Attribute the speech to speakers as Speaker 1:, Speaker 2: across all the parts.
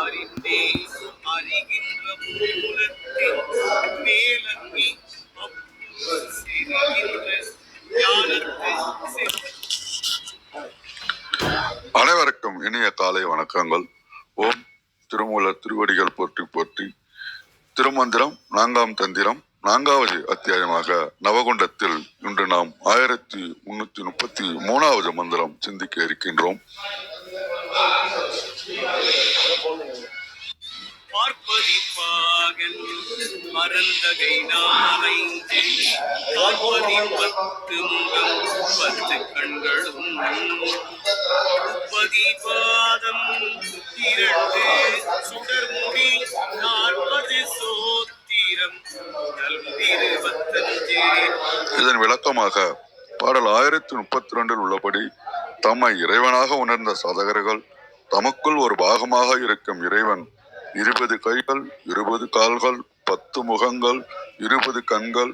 Speaker 1: அறிந்தே அறிகின்ற மூலத்தின் மேலங்கி
Speaker 2: அனைவருக்கும் இனிய காலை வணக்கங்கள். ஓம் திருமூலர் திருவடிகள் போற்றி போற்றி. திருமந்திரம் 4ஆம் தந்திரம் 4வது அத்தியாயமாக நவகுண்டத்தில் இன்று நாம் 1333வது மந்திரம் சிந்திக்க இருக்கின்றோம்.
Speaker 1: பார்ப்பதிப்பாகன் மறந்தகை நாளைந்தே பார்ப்பதி 10 முகம் 10 கண்களும் 30 பாதம் 2 சுடர்முடி 40 சோத்திரம் 25.
Speaker 2: இதன் விளக்கமாக பாடல் 1032 உள்ளபடி தம்மை இறைவனாக உணர்ந்த சாதகர்கள் தமக்குள் ஒரு பாகமாக இருக்கும் இறைவன் 20 கைகள் 20 கால்கள் 10 முகங்கள் 20 கண்கள்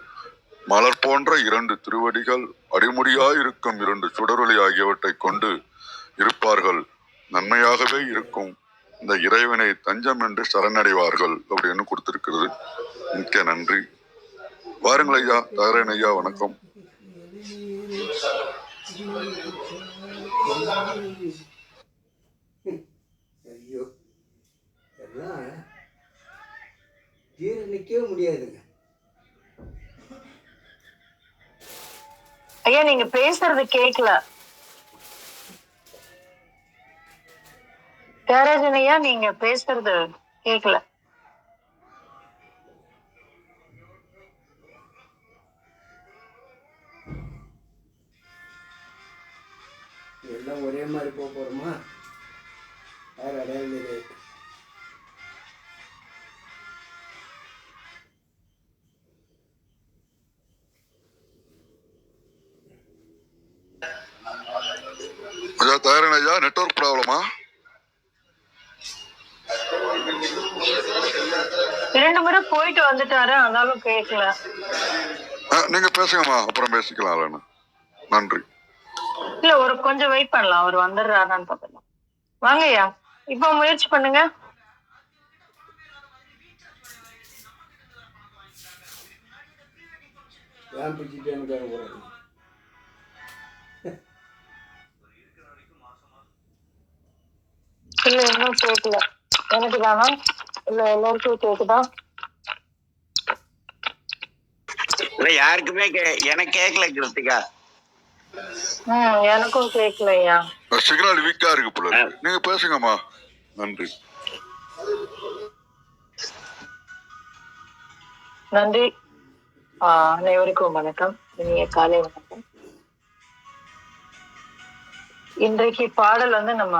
Speaker 2: மலர் போன்ற 2 திருவடிகள் அடிமுடியாயிருக்கும் 2 சுடரொளி ஆகியவற்றை கொண்டு இருப்பார்கள். நன்மையாகவே இருக்கும் இந்த இறைவனை தஞ்சம் என்று சரணடைவார்கள் அப்படின்னு கொடுத்திருக்கிறது. மிக்க நன்றி. வாருங்கள் ஐயா. தாரன் ஐயா, வணக்கம்.
Speaker 3: ஐயோ, எல்லாம் ஜீரணிக்கவே முடியாதுங்க.
Speaker 4: ஐயா, நீங்க பேசுறது கேட்கல. தியாகராஜன் ஐயா, நீங்க பேசுறது கேட்கல.
Speaker 3: எல்லாம் ஒரே மாதிரி போறோமா? வேற அடையாது.
Speaker 2: தாரன் ஐயா, நெட்வொர்க் ப்ராப்ளமா?
Speaker 4: 2 முறை போயிட்டு வந்துட்டாரு, ஆனாலும் கேட்கல.
Speaker 2: நீங்க பேசுங்கம்மா, அப்புறம் பேசிக்கலாம். நன்றி.
Speaker 4: இல்ல, ஒரு கொஞ்சம் வெயிட் பண்ணலாம். அவர் வந்துடுறாரான்னு பார்க்கலாம். வாங்க ஐயா, இப்ப முயற்சி பண்ணுங்க. இல்ல, இன்னும் கேட்கல. எனக்கு தானா இல்ல எல்லாருக்கும் கேக்குதா?
Speaker 5: யாருக்குமே எனக்கு கேட்கல கிருத்திகா.
Speaker 4: எனக்கும் கேட்கலையா.
Speaker 2: சிக்னல் வீக்கா இருக்கு போல. நீங்க பேசுங்கம்மா. நன்றி.
Speaker 4: நன்றி. அனைவருக்கும் வணக்கம். இனிய காலை வணக்கம். இன்றைக்கு பாடல் நம்ம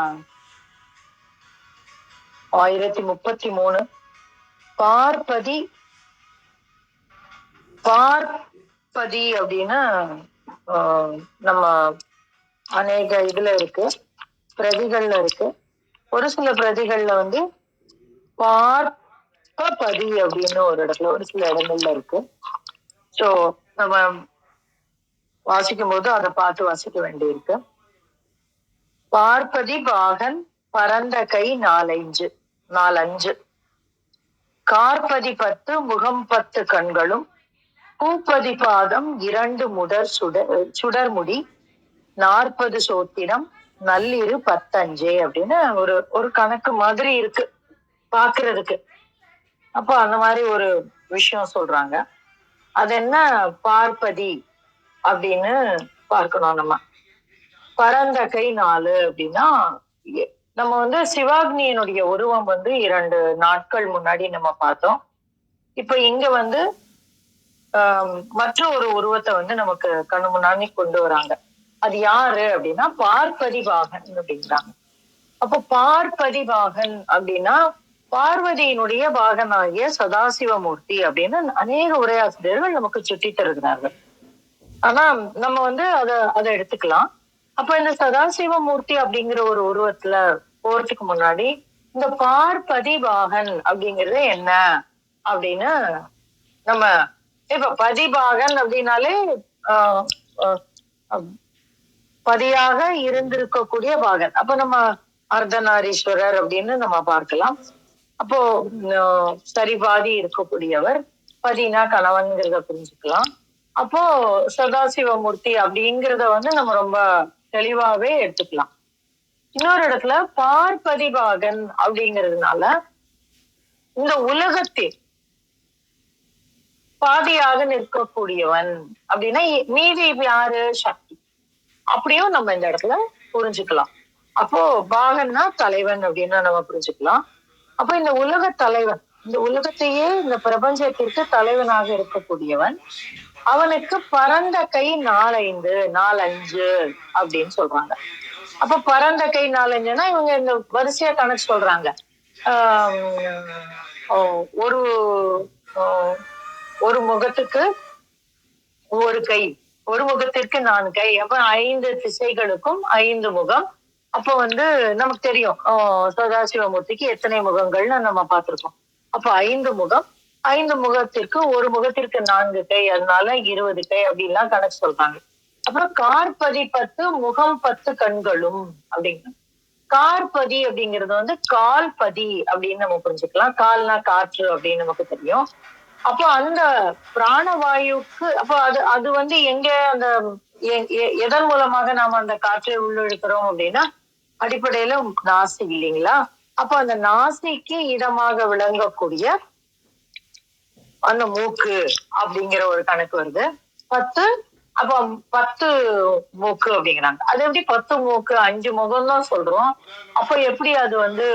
Speaker 4: 1033 பார்ப்பதி அப்படின்னா நம்ம அநேக இதுல இருக்கு, பிரதிகள்ல இருக்கு. ஒரு சில பிரதிகள்ல பார்ப்பதி அப்படின்னு ஒரு இடத்துல, ஒரு சில இடங்கள்ல இருக்கு. சோ நம்ம வாசிக்கும் போது அதை பார்த்து வாசிக்க வேண்டியிருக்கு. பார்ப்பதி பாகன் பரந்த கை 4 கார்பதி 10 முகம் 10 கண்களும் பூப்பதி பாதம் 2 சுடர்முடி 40 சோத்திரம் நள்ளிரு 15 அப்படின்னு ஒரு கணக்கு மாதிரி இருக்கு பாக்குறதுக்கு. அப்போ அந்த மாதிரி ஒரு விஷயம் சொல்றாங்க. அது என்ன பார்ப்பதி அப்படின்னு பார்க்கணும். நம்ம பரந்த கை 4 அப்படின்னா, நம்ம சிவாக்னியினுடைய உருவம் 2 நாட்கள் முன்னாடி நம்ம பார்த்தோம். இப்ப இங்க மற்ற ஒரு உருவத்தை நமக்கு கண்ணு முன்னாடி கொண்டு வராங்க. அது யாரு அப்படின்னா பார்ப்பதி பாகன் அப்படிங்கிறாங்க. அப்போ பார்ப்பதி பாகன் அப்படின்னா பார்வதியினுடைய பாகனாகிய சதாசிவமூர்த்தி அப்படின்னு அநேக உரையாசிரியர்கள் நமக்கு சுட்டி தருகிறார்கள். ஆனா நம்ம அதை எடுத்துக்கலாம். அப்ப இந்த சதாசிவமூர்த்தி அப்படிங்கிற ஒரு உருவத்துல போறதுக்கு முன்னாடி இந்த பார்ப்பதி பாகன் அப்படிங்கிறது என்ன அப்படின்னு நம்ம இப்ப பதிபாகன் அப்படின்னாலே பதியாக இருந்திருக்கக்கூடிய பாகன். அப்ப நம்ம அர்த்தநாரீஸ்வரர் அப்படின்னு நம்ம பார்க்கலாம். அப்போ சரிபாதி இருக்கக்கூடியவர், பதினா கணவன்கிறத புரிஞ்சுக்கலாம். அப்போ சதாசிவமூர்த்தி அப்படிங்கிறத வந்து நம்ம ரொம்ப தெளிவாவே எடுத்துக்கலாம். இன்னொரு இடத்துல பார்ப்பதிபாகன் அப்படிங்கிறதுனால இந்த உலகத்தில் பாதியாக நிற்கக்கூடியவன் அப்படின்னா மீதி யாரு? சக்தி. அப்படியும் நம்ம இந்த இடத்துல புரிஞ்சுக்கலாம். அப்போ பாகன்னா தலைவன் அப்படின்னு நம்ம புரிஞ்சுக்கலாம். அப்ப இந்த உலக தலைவன், இந்த உலகத்தையே இந்த பிரபஞ்சத்திற்கு தலைவனாக இருக்கக்கூடியவன், அவனுக்கு பரந்த கை 4-5 அப்படின்னு சொல்றாங்க. அப்ப பரந்த கை 4-5ன்னா இவங்க இந்த வரிசையா கணக்கு சொல்றாங்க. ஒரு ஒரு முகத்துக்கு ஒரு கை, ஒரு முகத்திற்கு 4 கை, அப்ப 5 திசைகளுக்கும் 5 முகம். அப்ப வந்து நமக்கு தெரியும் சதாசிவமூர்த்திக்கு எத்தனை முகங்கள்னு நம்ம பார்த்திருக்கோம். அப்ப 5 முகம், 5 முகத்திற்கு ஒரு முகத்திற்கு 4 கை, அதனால 20 கை அப்படின்லாம் கணக்கு சொல்றாங்க. அப்புறம் கார்பதி 10 முகம் 10 கண்களும் அப்படிங்க. கார்பதி அப்படிங்கிறது வந்து கால்பதி அப்படின்னு நம்ம புரிஞ்சுக்கலாம். கால்னா காற்று அப்படின்னு நமக்கு தெரியும். அப்போ அந்த பிராணவாயுக்கு அப்போ அது வந்து எங்க அந்த எதன் மூலமாக நாம அந்த காற்றை உள்ளிழுக்கிறோம் அப்படின்னா அடிப்படையில நாசி இல்லைங்களா? அப்போ அந்த நாசிக்கு இடமாக விளங்கக்கூடிய அந்த மூக்கு அப்படிங்கிற ஒரு கணக்கு வருது. 10 அப்ப 10 மூக்கு அப்படிங்கிறாங்க. அது எப்படி 10 மூக்கு 5 முகம் தான் சொல்றோம். அப்ப எப்படி அது வந்து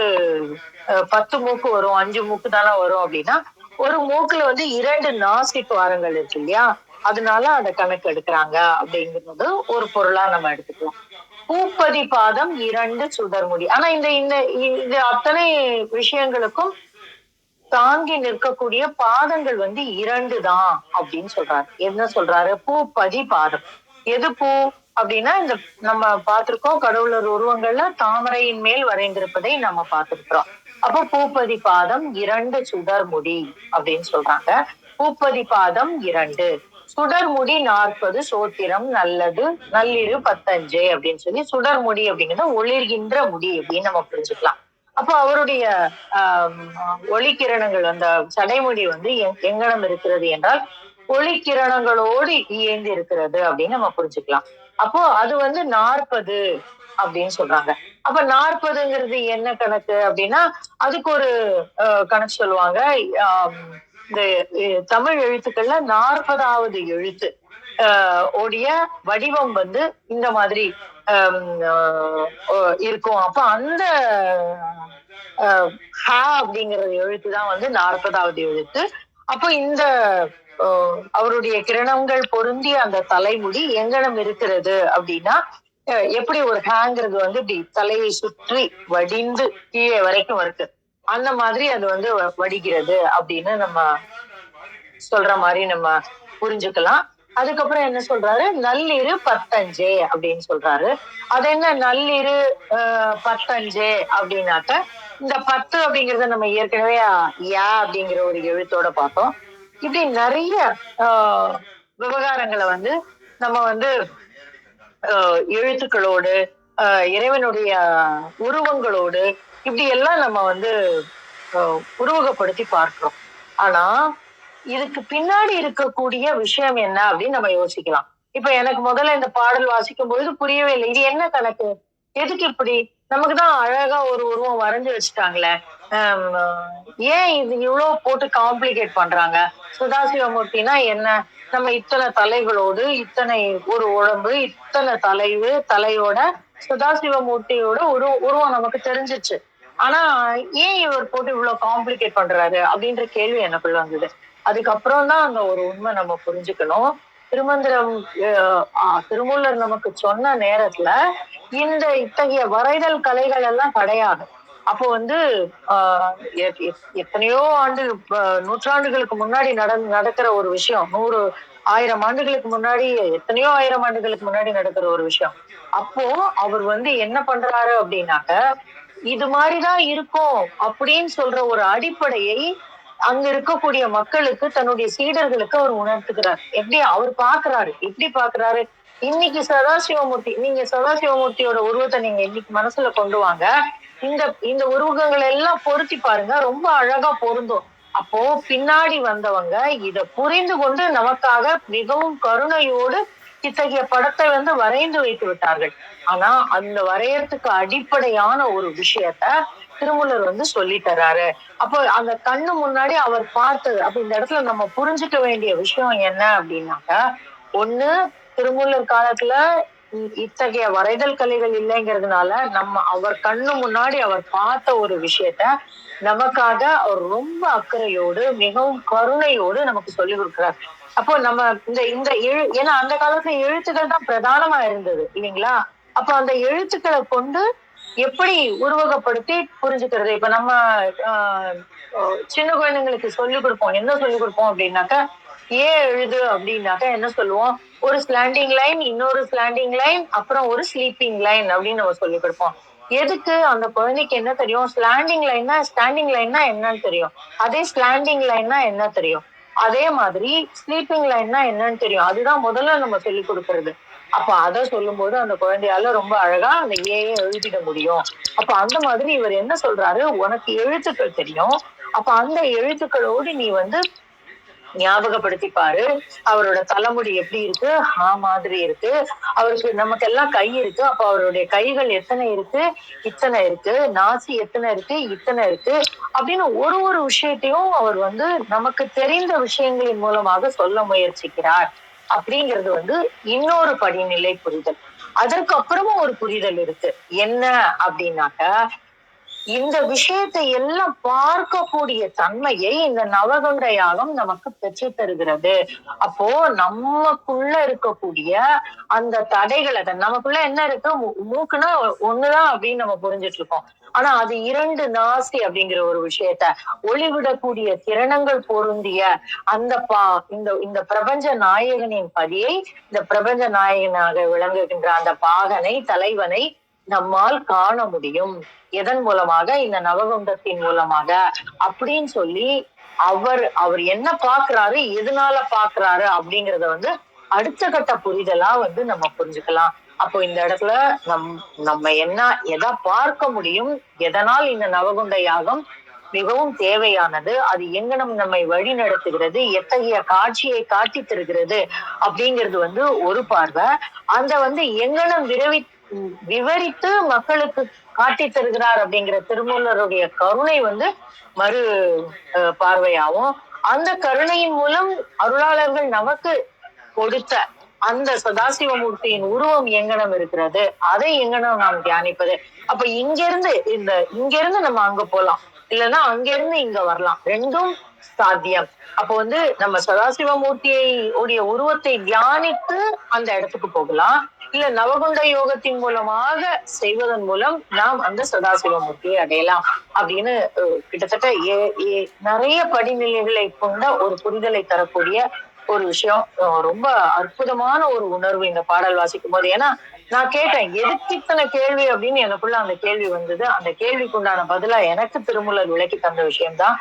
Speaker 4: 10 மூக்கு வரும், 5 மூக்கு தானே வரும் அப்படின்னா ஒரு மூக்குல வந்து 2 நாசி துவாரங்கள் இருக்கு இல்லையா? அதனால அதை கணக்கு எடுக்கிறாங்க அப்படிங்கிறது ஒரு பொருளா நம்ம எடுத்துக்கலாம். பூப்பதி பாதம் 2 சுடர்முடி. ஆனா இந்த அத்தனை விஷயங்களுக்கும் தாங்கி நிற்கக்கூடிய பாதங்கள் வந்து 2 தான் அப்படின்னு சொல்றாரு. என்ன சொல்றாரு? பூப்பதி பாதம். எது பூ அப்படின்னா இந்த நம்ம பார்த்திருக்கோம் கடவுளர் உருவங்கள்ல தாமரையின் மேல் வரைந்திருப்பதை நம்ம பார்த்திருக்கிறோம். அப்போ பூப்பதி பாதம் 2 சுடர்முடி அப்படின்னு சொல்றாங்க. பூப்பதி பாதம் 2 சுடர்முடி 40 சோத்திரம் நல்லது நள்ளிரு 15 அப்படின்னு சொல்லி சுடர்முடி அப்படிங்கிறது ஒளிர்கின்ற முடி அப்படின்னு நம்ம புரிஞ்சுக்கலாம். அப்போ அவருடைய ஒளிக்கிரணங்கள் அந்த சடைமுடி வந்து எங்கனம் இருக்கிறது என்றால் ஒளிக்கிரணங்களோடு இயங்கி இருக்கிறது அப்படின்னு நம்ம புரிஞ்சுக்கலாம். அப்போ அது வந்து 40 அப்படின்னு சொல்றாங்க. அப்ப 40ங்கிறது என்ன கணக்கு அப்படின்னா அதுக்கு ஒரு கணக்கு சொல்லுவாங்க. இந்த தமிழ் எழுத்துக்கள்ல 40வது எழுத்து உடைய வடிவம் வந்து இந்த மாதிரி இருக்கும். அப்ப அந்த அப்படிங்கிற எழுத்துதான் வந்து 40வது எழுத்து. அப்போ இந்த அவருடைய கிரணங்கள் பொருந்திய அந்த தலைமுடி எங்கனம் இருக்கிறது அப்படின்னா எப்படி ஒரு ஹேங்கிறது வந்து இப்படி தலையை சுற்றி வடிந்து கீழே வரைக்கும் இருக்கு, அந்த மாதிரி அது வந்து வடிகிறது அப்படின்னு நம்ம சொல்ற மாதிரி நம்ம புரிஞ்சுக்கலாம். அதுக்கப்புறம் என்ன சொல்றாரு? நள்ளிரு 15 அப்படின்னு சொல்றாரு. அது என்ன நள்ளிரு 15 அப்படின்னாக்க இந்த 10 அப்படிங்கறத நம்ம ஏற்கனவே அப்படிங்கிற ஒரு எழுத்தோட பார்த்தோம். இப்படி நிறைய விவகாரங்களை வந்து நம்ம வந்து எழுத்துக்களோடு இறைவனுடைய உருவங்களோடு இப்படி எல்லாம் நம்ம வந்து உருவகப்படுத்தி பார்க்கிறோம். ஆனா இதுக்கு பின்னாடி இருக்கக்கூடிய விஷயம் என்ன அப்படின்னு நம்ம யோசிக்கலாம். இப்ப எனக்கு முதல்ல இந்த பாடல் வாசிக்கும் பொழுது புரியவே இல்லை. இது என்ன கணக்கு? எதுக்கு இப்படி? நமக்குதான் அழகா ஒரு உருவம் வரைஞ்சு வச்சுட்டாங்களே, ஏன் இது இவ்வளவு போட்டு காம்ப்ளிகேட் பண்றாங்க? சதாசிவமூர்த்தினா என்ன? நம்ம இத்தனை தலைகளோடு இத்தனை ஒரு உடம்பு இத்தனை தலையோட சதாசிவமூர்த்தியோட உருவம் நமக்கு தெரிஞ்சிச்சு. ஆனா ஏன் இவர் போட்டு இவ்வளவு காம்ப்ளிகேட் பண்றாரு அப்படின்ற கேள்வி எனக்குள்ள வந்தது. அதுக்கப்புறம் தான் அந்த ஒரு உண்மை நம்ம புரிஞ்சுக்கணும். திருமந்திரம் திருமூலர் நமக்கு சொன்ன நேரத்துல இந்த இத்தகைய வரைதல் கலைகள் எல்லாம் கிடையாது. அப்போ வந்து எத்தனையோ நூற்றாண்டுகளுக்கு முன்னாடி நடக்கிற ஒரு விஷயம், 100,000 ஆண்டுகளுக்கு முன்னாடி எத்தனையோ 1000 ஆண்டுகளுக்கு முன்னாடி நடக்கிற ஒரு விஷயம். அப்போ அவர் வந்து என்ன பண்றாரு அப்படின்னாக்க இது மாதிரிதான் இருக்கும் அப்படின்னு சொல்ற ஒரு அடிப்படையை அங்க இருக்கக்கூடிய மக்களுக்கு தன்னுடைய சீடர்களுக்கு அவர் உணர்த்துக்கிறார். எப்படி அவர் பாக்குறாரு? எப்படி பாக்குறாரு? இன்னைக்கு சதாசிவமூர்த்தி, நீங்க சதாசிவமூர்த்தியோட உருவத்தை நீங்க இன்னைக்கு மனசுல கொண்டு வாங்க. இந்த இந்த உருவகங்களை எல்லாம் பொருத்தி பாருங்க, ரொம்ப அழகா பொருந்தும். அப்போ பின்னாடி வந்தவங்க இத புரிந்து கொண்டு நமக்காக மிகவும் கருணையோடு இத்தகைய படத்தை வரைந்து வைத்து விட்டார்கள். ஆனா அந்த வரையறதுக்கு அடிப்படையான ஒரு விஷயத்த திருமூலர் சொல்லி தர்றாரு. அப்போ அந்த கண்ணு முன்னாடி அவர் பார்த்தது. அப்ப இந்த இடத்துல நம்ம புரிஞ்சுக்க வேண்டிய விஷயம் என்ன அப்படின்னாக்கா, ஒண்ணு திருமூலர் காலத்துல இத்தகைய வரைதல் கலைகள் இல்லைங்கிறதுனால அவர் கண்ணு முன்னாடி அவர் பார்த்த ஒரு விஷயத்த நமக்காக அவர் ரொம்ப அக்கறையோடு மிகவும் கருணையோடு நமக்கு சொல்லி கொடுக்கிறார். அப்போ நம்ம இந்த இந்த ஏன்னா அந்த காலத்துல எழுத்துக்கள் தான் பிரதானமா இருந்தது இல்லைங்களா? அப்ப அந்த எழுத்துக்களை கொண்டு எப்படி உருவகப்படுத்தி புரிஞ்சுக்கிறது. இப்ப நம்ம சின்ன குழந்தைங்களுக்கு சொல்லிக் கொடுப்போம். என்ன சொல்லிக் கொடுப்போம் அப்படின்னாக்கா, எழுது அப்படின்னாக்கா என்ன சொல்லுவோம்? ஒரு ஸ்லாண்டிங் லைன், இன்னொரு ஸ்லாண்டிங் லைன், அப்புறம் ஒரு ஸ்லீப்பிங் லைன் அப்படின்னு நம்ம சொல்லிக் கொடுப்போம். எதுக்கு? அந்த குழந்தைக்கு என்ன தெரியும்? ஸ்லாண்டிங் லைன்னா ஸ்டாண்டிங் லைன்னா என்னன்னு தெரியும். அதே ஸ்லாண்டிங் லைன்னா என்ன தெரியும். அதே மாதிரி ஸ்லீப்பிங் லைன்னா என்னன்னு தெரியும். அதுதான் முதல்ல நம்ம சொல்லிக் கொடுக்கறது. அப்ப அதை சொல்லும் போது அந்த குழந்தையால ரொம்ப அழகா அந்த எழுதிட முடியும். அப்ப அந்த மாதிரி இவர் என்ன சொல்றாரு, உனக்கு எழுத்துக்கள் தெரியும். அப்ப அந்த எழுத்துக்களோடு நீ ஞாபகப்படுத்தி பாரு. அவரோட தலைமுடி எப்படி இருக்கு? மாதிரி இருக்கு. அவருக்கு நமக்கு எல்லாம் கை இருக்கு. அப்ப அவருடைய கைகள் எத்தனை இருக்கு? இத்தனை இருக்கு. நாசி எத்தனை இருக்கு? இத்தனை இருக்கு. அப்படின்னு ஒரு ஒரு விஷயத்தையும் அவர் நமக்கு தெரிந்த விஷயங்களின் மூலமாக சொல்ல முயற்சிக்கிறார். அப்படிங்கிறது இன்னொரு படிநிலை புரிதல். அதற்கு அப்புறமும் ஒரு புரிதல் இருக்கு. என்ன அப்படின்னாக்க, இந்த விஷயத்தை எல்லாம் பார்க்கக்கூடிய தன்மையை இந்த நவகுண்ட யாகம் நமக்கு பெற்று தருகிறது. அப்போ நமக்குள்ள இருக்கக்கூடிய அந்த தடைகளை, நமக்குள்ள என்ன இருக்கு? மூக்குன்னா ஒண்ணுதான் அப்படின்னு நம்ம புரிஞ்சிட்டு இருக்கோம். ஆனா அது 2 நாசி அப்படிங்கிற ஒரு விஷயத்த ஒளிவிடக்கூடிய கிரணங்கள் பொருந்திய அந்த இந்த பிரபஞ்ச நாயகனின் பதியை, இந்த பிரபஞ்ச நாயகனாக விளங்குகின்ற அந்த பாகனை, தலைவனை நம்மால் காண முடியும். எதன் மூலமாக? இந்த நவகுண்டத்தின் மூலமாக அப்படின்னு சொல்லி அவர் என்ன பாக்குறாரு, எதனால பாக்குறாரு அப்படிங்கறத அடுத்த கட்ட புரிதலா நம்ம புரிஞ்சுக்கலாம். அப்போ இந்த இடத்துல நம்ம எதை பார்க்க முடியும், எதனால் இந்த நவகுண்ட யாகம் மிகவும் தேவையானது, அது எங்கனம் நம்மை வழி நடத்துகிறது, எத்தகைய காட்சியை காட்டி தருகிறது அப்படிங்கிறது ஒரு பார்வை. அந்த எங்கனம் விவரித்து மக்களுக்கு காட்டி தருகிறார் அப்படிங்கிற திருமூலருடைய கருணை மறு பார்வையாவும், அந்த கருணையின் மூலம் அருளாளர்கள் நமக்கு கொடுத்த அந்த சதாசிவமூர்த்தியின் உருவம் எங்கனம் இருக்கிறது, அதை எங்கனம் நாம் தியானிப்பது. அப்ப இங்கிருந்து நம்ம அங்க போலாம், இல்லைன்னா அங்கிருந்து இங்க வரலாம். ரெண்டும் சாத்தியம். அப்போ நம்ம சதாசிவமூர்த்தியை உடைய உருவத்தை தியானித்து அந்த இடத்துக்கு போகலாம், இல்ல நவகுண்ட யோகத்தின் மூலமாக செய்வதன் மூலம் நாம் அந்த சதாசிவமூர்த்தியை அடையலாம் அப்படின்னு கிட்டத்தட்ட நிறைய படிநிலைகளை கொண்ட ஒரு புரிதலை தரக்கூடிய ஒரு விஷயம். ரொம்ப அற்புதமான ஒரு உணர்வு இந்த பாடல் வாசிக்கும் போது. ஏன்னா நான் கேட்டேன், எதுக்கு இத்தனை கேள்வி அப்படின்னு எனக்குள்ள அந்த கேள்வி வந்தது. அந்த கேள்விக்கு உண்டான பதிலா எனக்கு திருமூலர் விளக்கி தந்த விஷயம்தான்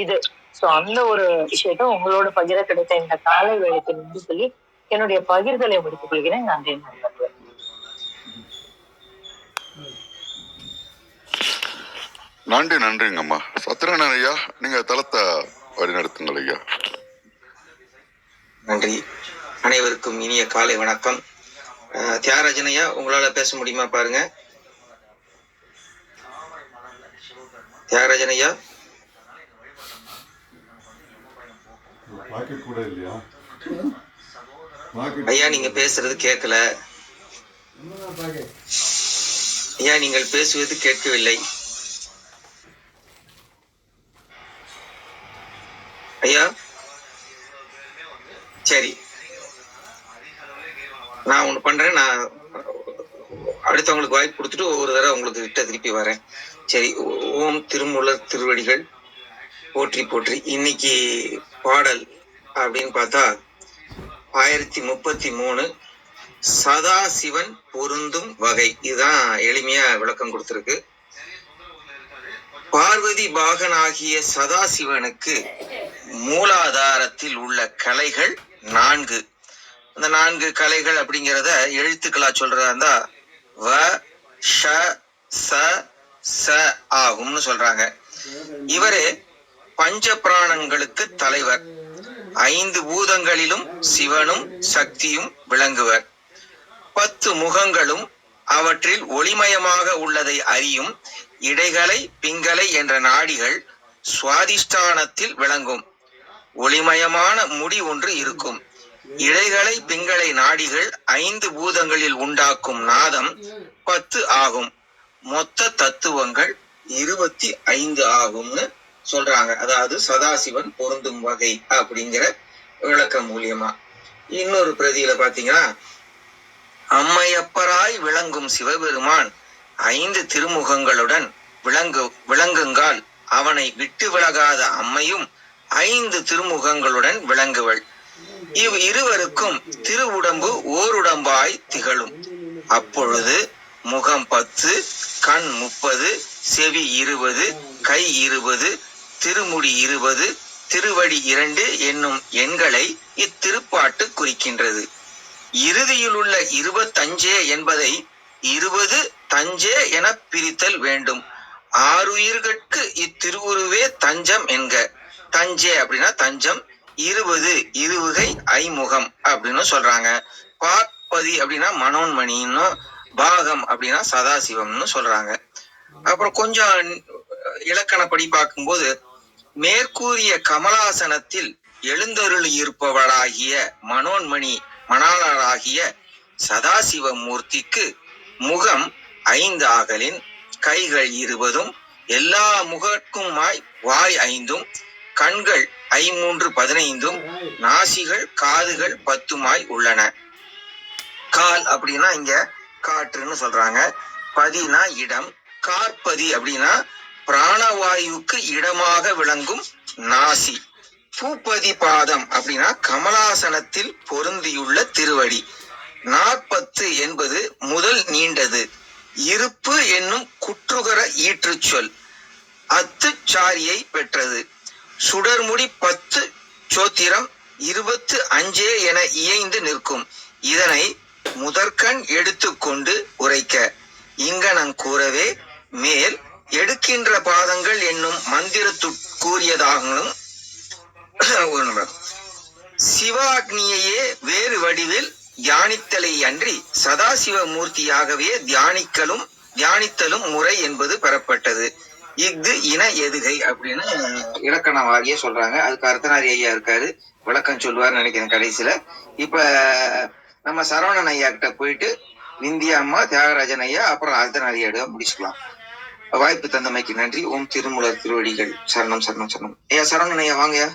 Speaker 4: இது. சோ அந்த ஒரு விஷயத்த உங்களோட பகிர கிடைத்த இந்த காலை வேளைக்கு நின்று சொல்லி என்னுடைய பகிர்தலை முடித்துக் கொள்கிறேன். நன்றி.
Speaker 2: நன்றிங்கம்மா. சத்யநாராயணன் ஐயா, நீங்க தளத்தை வழிநடத்துங்கள் ஐயா.
Speaker 6: நன்றி. அனைவருக்கும் இனிய காலை வணக்கம். தியாகராஜன் ஐயா, உங்களால பேச முடியுமா பாருங்க. தியாகராஜன் ஐயா, ஐயா நீங்க பேசுறது கேட்கல. ஐயா நீங்கள் பேசுவது கேட்கவில்லை. ஐயா சரி, நான் ஒண்ணு பண்றேன். நான் அடுத்தவங்களுக்கு வாய்ப்பு கொடுத்துட்டு ஒவ்வொரு தடவை உங்களுக்கு கிட்ட திருப்பி வரேன். சரி. ஓம் திருமூலர் திருவடிகள் போற்றி போற்றி. இன்னைக்கு பாடல் அப்படின்னு பார்த்தா 1033 சதாசிவன் பொருந்தும் வகை. இதுதான் எளிமையா விளக்கம் கொடுத்திருக்கு. பார்வதி பாகனாகிய சதாசிவனுக்கு மூலாதாரத்தில் உள்ள கலைகள் 4. அந்த 4 கலைகள் அப்படிங்கிறத எழுத்துக்களா சொல்றதா இருந்தா வ ஷ ச ச ஆகும்னு சொல்றாங்க. இவரே பஞ்ச பிராணங்களுக்கு தலைவர். 5 பூதங்களிலும் சிவனும் சக்தியும் விளங்குவர். 10 முகங்களும் அவற்றில் ஒளிமயமாக உள்ளதை அறியும் இடைகளை பிங்களை என்ற நாடிகள் சுவாதிஷ்டானத்தில் விளங்கும். ஒளிமயமான முடி ஒன்று இருக்கும். இடைகளை பிங்களை நாடிகள் 5 பூதங்களில் உண்டாக்கும் நாதம் 10 ஆகும். மொத்த தத்துவங்கள் 25 ஆகும்னு சொல்றாங்க. அதாவது சதாசிவன் பொருந்தும் வகை அப்படிங்கிற விளக்கம் மூலியமா. இன்னொரு பிரதியில பாத்தீங்கன்னா, அம்மையப்பராய் விளங்கும் சிவபெருமான் 5 திருமுகங்களுடன் விளங்குங்கால் அவனை விட்டு விலகாத அம்மையும் 5 திருமுகங்களுடன் விளங்குவள். இருவருக்கும் திருவுடம்பு ஓருடம்பாய் திகழும். அப்பொழுது முகம் 10, கண் 30, செவி 20, கை 20, திருமுடி 20, திருவடி 2 என்னும் எண்களை இத்திருப்பாட்டு குறிக்கின்றது. இறுதியில் உள்ள 25 என்பதை 20 தஞ்சே என பிரித்தல் வேண்டும். 6 உயிர்கட்கு இத்திருவுருவே தஞ்சம் என்க. தஞ்சே அப்படின்னா தஞ்சம், 20 இருவுகை ஐமுகம் அப்படின்னு சொல்றாங்க. பார்ப்பதி அப்படின்னா மனோன்மணின்னு, பாகம் அப்படின்னா சதாசிவம்னு சொல்றாங்க. அப்புறம் கொஞ்சம் இலக்கணப்படி பார்க்கும்போது, மேற்கூறிய கமலாசனத்தில் எழுந்தருளி இருப்பவளாகிய மணாளராகிய சதாசிவ மூர்த்திக்கு முகம் 5 ஆகலின் கைகள் 20, எல்லா முகற்குமாய் வாய் 5, கண்கள் 15, நாசிகள் காதுகள் 10 உள்ளன. கால் அப்படின்னா இங்க காற்றுன்னு சொல்றாங்க. பதினா இடம். கார்பதி அப்படின்னா பிராணவாயுவுக்கு இடமாக விளங்கும் நாசி. பூப்பதி பாதம் அப்படின்னா கமலாசனத்தில் பொருந்தியுள்ள திருவடி. 40 என்பது முதல் நீண்டது. இருப்பு என்னும் குற்றுகர ஈற்று சொல் அத்துச்சாரியை பெற்றது. சுடர்முடி 10 சோத்திரம் 25 என இயைந்து நிற்கும். இதனை முதற்கண் எடுத்துக்கொண்டு உரைக்க இங்கனம் கூறவே மேல் எடுக்கின்ற பாதங்கள் என்னும் மந்திரத்துக்கூறியதாகவும் சிவாக்னியையே வேறு வடிவில் தியானித்தலை அன்றி சதாசிவ மூர்த்தியாகவே தியானித்தலும் முறை என்பது பெறப்பட்டது. இஃது இன எதுகை அப்படின்னு இலக்கண வாரியா சொல்றாங்க. அதுக்கு அர்த்தநாரி ஐயா இருக்காரு, விளக்கம் சொல்லுவார்னு நினைக்கிறேன் கடைசியில. இப்ப நம்ம சரவணன் ஐயா கிட்ட போயிட்டு விந்தியா அம்மா, தியாகராஜன் ஐயா, அப்புறம் அர்த்தநாரி ஐயா முடிச்சுக்கலாம். வாய்ப்பு தந்தமைக்கு நன்றி. ஓம் திருமூலர் திருவடிகள் சரணம் சரணம் சரணம். ஐயா சரவணன் ஐயா வாங்கயா.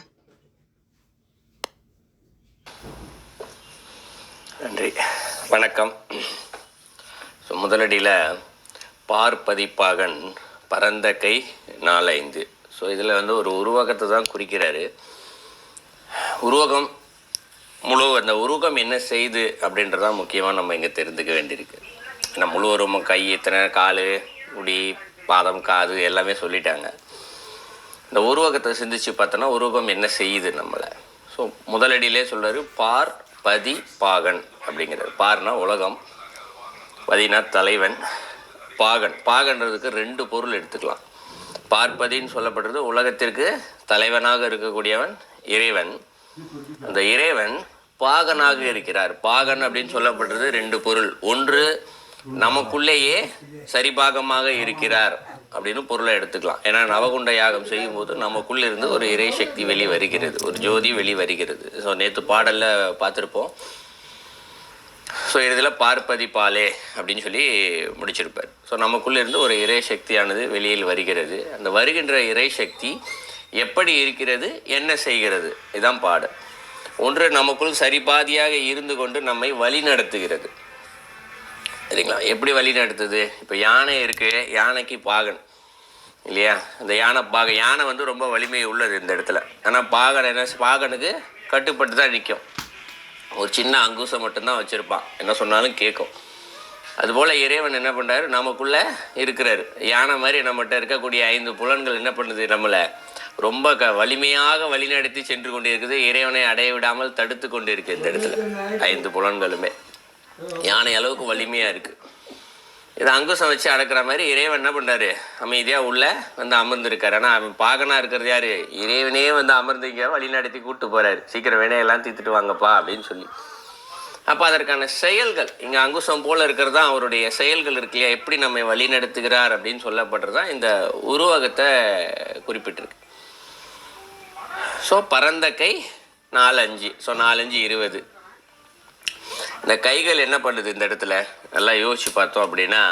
Speaker 7: நன்றி, வணக்கம். முதலடியில் பார்ப்பதிப்பாகன் பரந்த கை 4-5. இதில் ஒரு உருவகத்தை தான் குறிக்கிறாரு. உருவகம் அந்த உருவகம் என்ன செய்து அப்படின்றதான் முக்கியமாக நம்ம இங்கே தெரிந்துக்க வேண்டியிருக்கு. ஏன்னா முழு உருவம் கை இத்தனை, கால், முடி, பாதம், காது எல்லாமே சொல்லிட்டாங்க. இந்த உருவகத்தை சிந்திச்சு பார்த்தோன்னா உருவகம் என்ன செய்யுது நம்மளை. முதலடியிலே சொல்கிறாரு பார்ப்பதி பாகன் அப்படிங்கிறார். பார்னா உலகம், பதினா தலைவன், பாகன்றதுக்கு 2 பொருள் எடுத்துக்கலாம். பார்ப்பதின்னு சொல்லப்படுறது உலகத்திற்கு தலைவனாக இருக்கக்கூடியவன் இறைவன். அந்த இறைவன் பாகனாக இருக்கிறார். பாகன் அப்படின்னு சொல்லப்படுறது 2 பொருள். ஒன்று நமக்குள்ளேயே சரிபாகமாக இருக்கிறார் அப்படின்னு பொருளை எடுத்துக்கலாம். ஏன்னா நவகுண்ட யாகம் செய்யும் போது நமக்குள்ள இருந்து ஒரு இறை சக்தி வெளி வருகிறது, ஒரு ஜோதி வெளி வருகிறது. நேற்று பாடல்ல பார்த்துருப்போம். இதில் பார்ப்பதி பாலே அப்படின்னு சொல்லி முடிச்சிருப்பார். நமக்குள்ள இருந்து ஒரு இறை சக்தியானது வெளியில் வருகிறது. அந்த வருகின்ற இறை சக்தி எப்படி இருக்கிறது, என்ன செய்கிறது, இதுதான் பாடல். ஒன்று நமக்குள் சரிபாதியாக இருந்து கொண்டு நம்மை வழி நடத்துகிறது. சரிங்களா? எப்படி வழி நடத்துது? இப்போ யானை இருக்கு, யானைக்கு பாகன் இல்லையா? இந்த யானை ரொம்ப வலிமை உள்ளது இந்த இடத்துல. ஆனால் பாகனுக்கு கட்டுப்பட்டு தான் நிற்கும். ஒரு சின்ன அங்குசம் மட்டும்தான் வச்சுருப்பான், என்ன சொன்னாலும் கேட்கும். அதுபோல் இறைவன் என்ன பண்ணுறாரு, நமக்குள்ளே இருக்கிறாரு. யானை மாதிரி நம்மகிட்ட இருக்கக்கூடிய 5 புலன்கள் என்ன பண்ணுது, நம்மளை ரொம்ப வலிமையாக வழிநடத்தி சென்று கொண்டு இருக்குது. இறைவனை அடைய விடாமல் தடுத்து கொண்டு இருக்குது. இந்த இடத்துல 5 புலன்களுமே யானை அளவுக்கு வலிமையாக இருக்குது. இதை அங்குசம் வச்சு அடக்கிற மாதிரி இறைவன் என்ன பண்ணுறாரு, அமைதியாக உள்ள வந்து அமர்ந்திருக்காரு. ஆனால் அவன் பாகனா இருக்கிறது யாரு, இறைவனே வந்து அமர்ந்திங்க வழி நடத்தி கூப்பிட்டு போகிறாரு, சீக்கிரம் வினையெல்லாம் தீர்த்துட்டு வாங்கப்பா அப்படின்னு சொல்லி. அப்போ அதற்கான செயல்கள் இங்கே அங்குசம் போல் இருக்கிறது தான் அவருடைய செயல்கள் இருக்கு இல்லையா, எப்படி நம்மை வழி நடத்துகிறார் அப்படின்னு சொல்லப்படுறது தான் இந்த உருவகத்தை குறிப்பிட்டிருக்கு. ஸோ பரந்த கை 4-5, ஸோ 4-5 20. இந்த கைகள் என்ன பண்ணுது இந்த இடத்துல நல்லா யோசிச்சு பார்த்தோம் அப்படின்னா,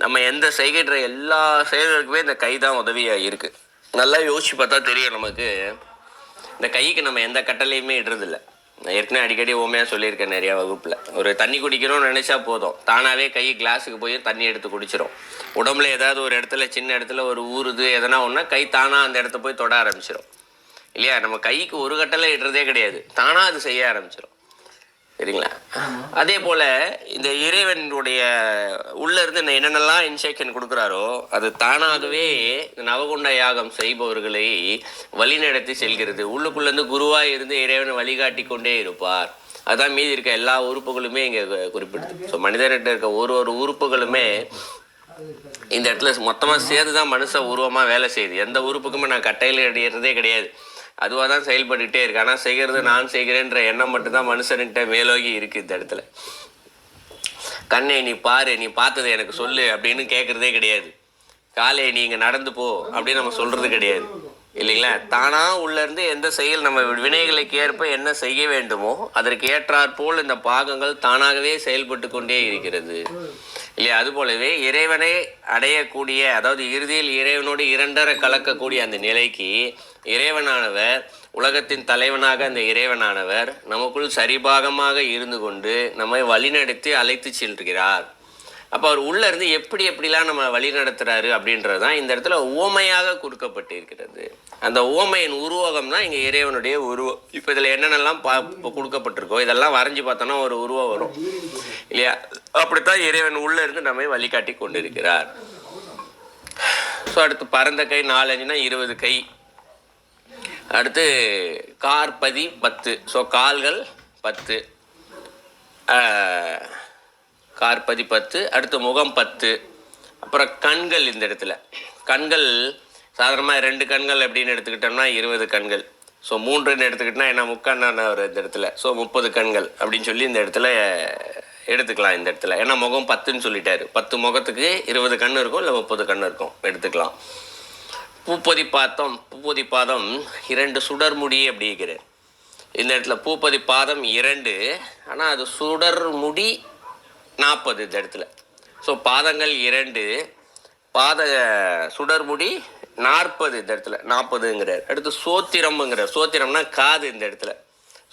Speaker 7: நம்ம எந்த செய்கின்ற எல்லா செயல்களுக்குமே இந்த கை தான் உதவியாக இருக்குது. நல்லா யோசிச்சு பார்த்தா தெரியும் நமக்கு, இந்த கைக்கு நம்ம எந்த கட்டளையுமே இடுறதில்லை. நான் ஏற்கனவே அடிக்கடி ஓமையாக சொல்லியிருக்கேன் நிறையா வகுப்பில். ஒரு தண்ணி குடிக்கணும்னு நினச்சா போதும், தானாகவே கை கிளாஸுக்கு போய் தண்ணி எடுத்து குடிச்சிடும். உடம்புல ஏதாவது ஒரு இடத்துல சின்ன இடத்துல ஒரு ஊறுது எதனா ஒன்றா கை தானாக அந்த இடத்த போய் தொட ஆரம்பிச்சிடும் இல்லையா. நம்ம கைக்கு ஒரு கட்டளை இடுறதே கிடையாது, தானாக அது செய்ய ஆரம்பிச்சிடும். சரிங்களா? அதே போல் இந்த இறைவனுடைய உள்ளேருந்து இந்த என்னென்னலாம் இன்ஸ்ட்ரக்ஷன் கொடுக்குறாரோ அது தானாகவே இந்த நவகுண்ட யாகம் செய்பவர்களை வழிநடத்தி செல்கிறது. உள்ளுக்குள்ளேருந்து குருவாக இருந்து இறைவனை வழிகாட்டி கொண்டே இருப்பார். அதுதான் மீதி இருக்க எல்லா உறுப்புகளுமே இங்கே குறிப்பிடுது. ஸோ மனிதர்கிட்ட இருக்க ஒரு உறுப்புகளுமே இந்த இடத்துல மொத்தமாக சேர்ந்து தான் மனுஷ உருவமாக வேலை செய்யுது. எந்த உறுப்புக்குமே நான் கட்டையில் அடிக்கிறதே கிடையாது, அதுவாக தான் செயல்பட்டுக்கிட்டே இருக்கு. ஆனால் செய்கிறது நான் செய்கிறேன்ற எண்ணம் மட்டும்தான் மனுஷன்கிட்ட மேலோகி இருக்குது. இந்த இடத்துல கண்ணை நீ பாரு, நீ பார்த்ததை எனக்கு சொல்லு அப்படின்னு கேட்குறதே கிடையாது. காலை நீ இங்கே நடந்து போ அப்படின்னு நம்ம சொல்கிறது கிடையாது இல்லைங்களா. தானாக உள்ளேருந்து எந்த செயல் நம்ம வினைகளுக்கு ஏற்ப என்ன செய்ய வேண்டுமோ அதற்கு ஏற்றாற்போல் இந்த பாகங்கள் தானாகவே செயல்பட்டு கொண்டே இருக்கிறது இல்லையா. அதுபோலவே இறைவனை அடையக்கூடிய, அதாவது இறுதியில் இறைவனோடு இரண்டரை கலக்கக்கூடிய அந்த நிலைக்கு இறைவனானவர், உலகத்தின் தலைவனாக அந்த இறைவனானவர் நமக்குள் சரிபாகமாக இருந்து கொண்டு நம்மை வழிநடத்தி அழைத்து செல்கிறார். அப்போ அவர் உள்ளே இருந்து எப்படிலாம் நம்ம வழி நடத்துகிறாரு அப்படின்றது தான் இந்த இடத்துல ஓமையாக கொடுக்கப்பட்டு இருக்கிறது. அந்த ஓமையின் உருவகம் தான் இங்கே இறைவனுடைய உருவம். இப்போ இதில் என்னென்னலாம் கொடுக்கப்பட்டிருக்கோ இதெல்லாம் வரைஞ்சி பார்த்தோன்னா ஒரு உருவம் வரும் இல்லையா. அப்படித்தான் இறைவன் உள்ளே இருந்து நம்மை வழிகாட்டி கொண்டு இருக்கிறார். ஸோ அடுத்து பரந்த கை 4-5னா 20 கை. அடுத்து கார்பதி 10, ஸோ கால்கள் 10, கார்பதி 10. அடுத்து முகம் 10. அப்புறம் கண்கள், இந்த இடத்துல கண்கள் சாதாரணமாக 2 கண்கள் அப்படின்னு எடுத்துக்கிட்டோம்னா 20 கண்கள். ஸோ 3ன்னு எடுத்துக்கிட்டோம்னா என்ன முக்கண்ணான ஒரு இந்த இடத்துல, ஸோ 30 கண்கள் அப்படின்னு சொல்லி இந்த இடத்துல எடுத்துக்கலாம். இந்த இடத்துல ஏன்னா முகம் 10ன்னு சொல்லிட்டாரு, 10 முகத்துக்கு 20 கண் இருக்கும், இல்லை 30 கண் இருக்கும், எடுத்துக்கலாம். பூப்பதி பாதம் 2 சுடர்முடி அப்படிங்கிறார் இந்த இடத்துல. பூப்பதி பாதம் 2, ஆனால் அது சுடர்முடி 40 இந்த இடத்துல. ஸோ பாதங்கள் 2, சுடர்முடி 40 இந்த இடத்துல, 40ங்கிறார். அடுத்து சோத்திரம்ங்கிறார். சோத்திரம்னா காது இந்த இடத்துல.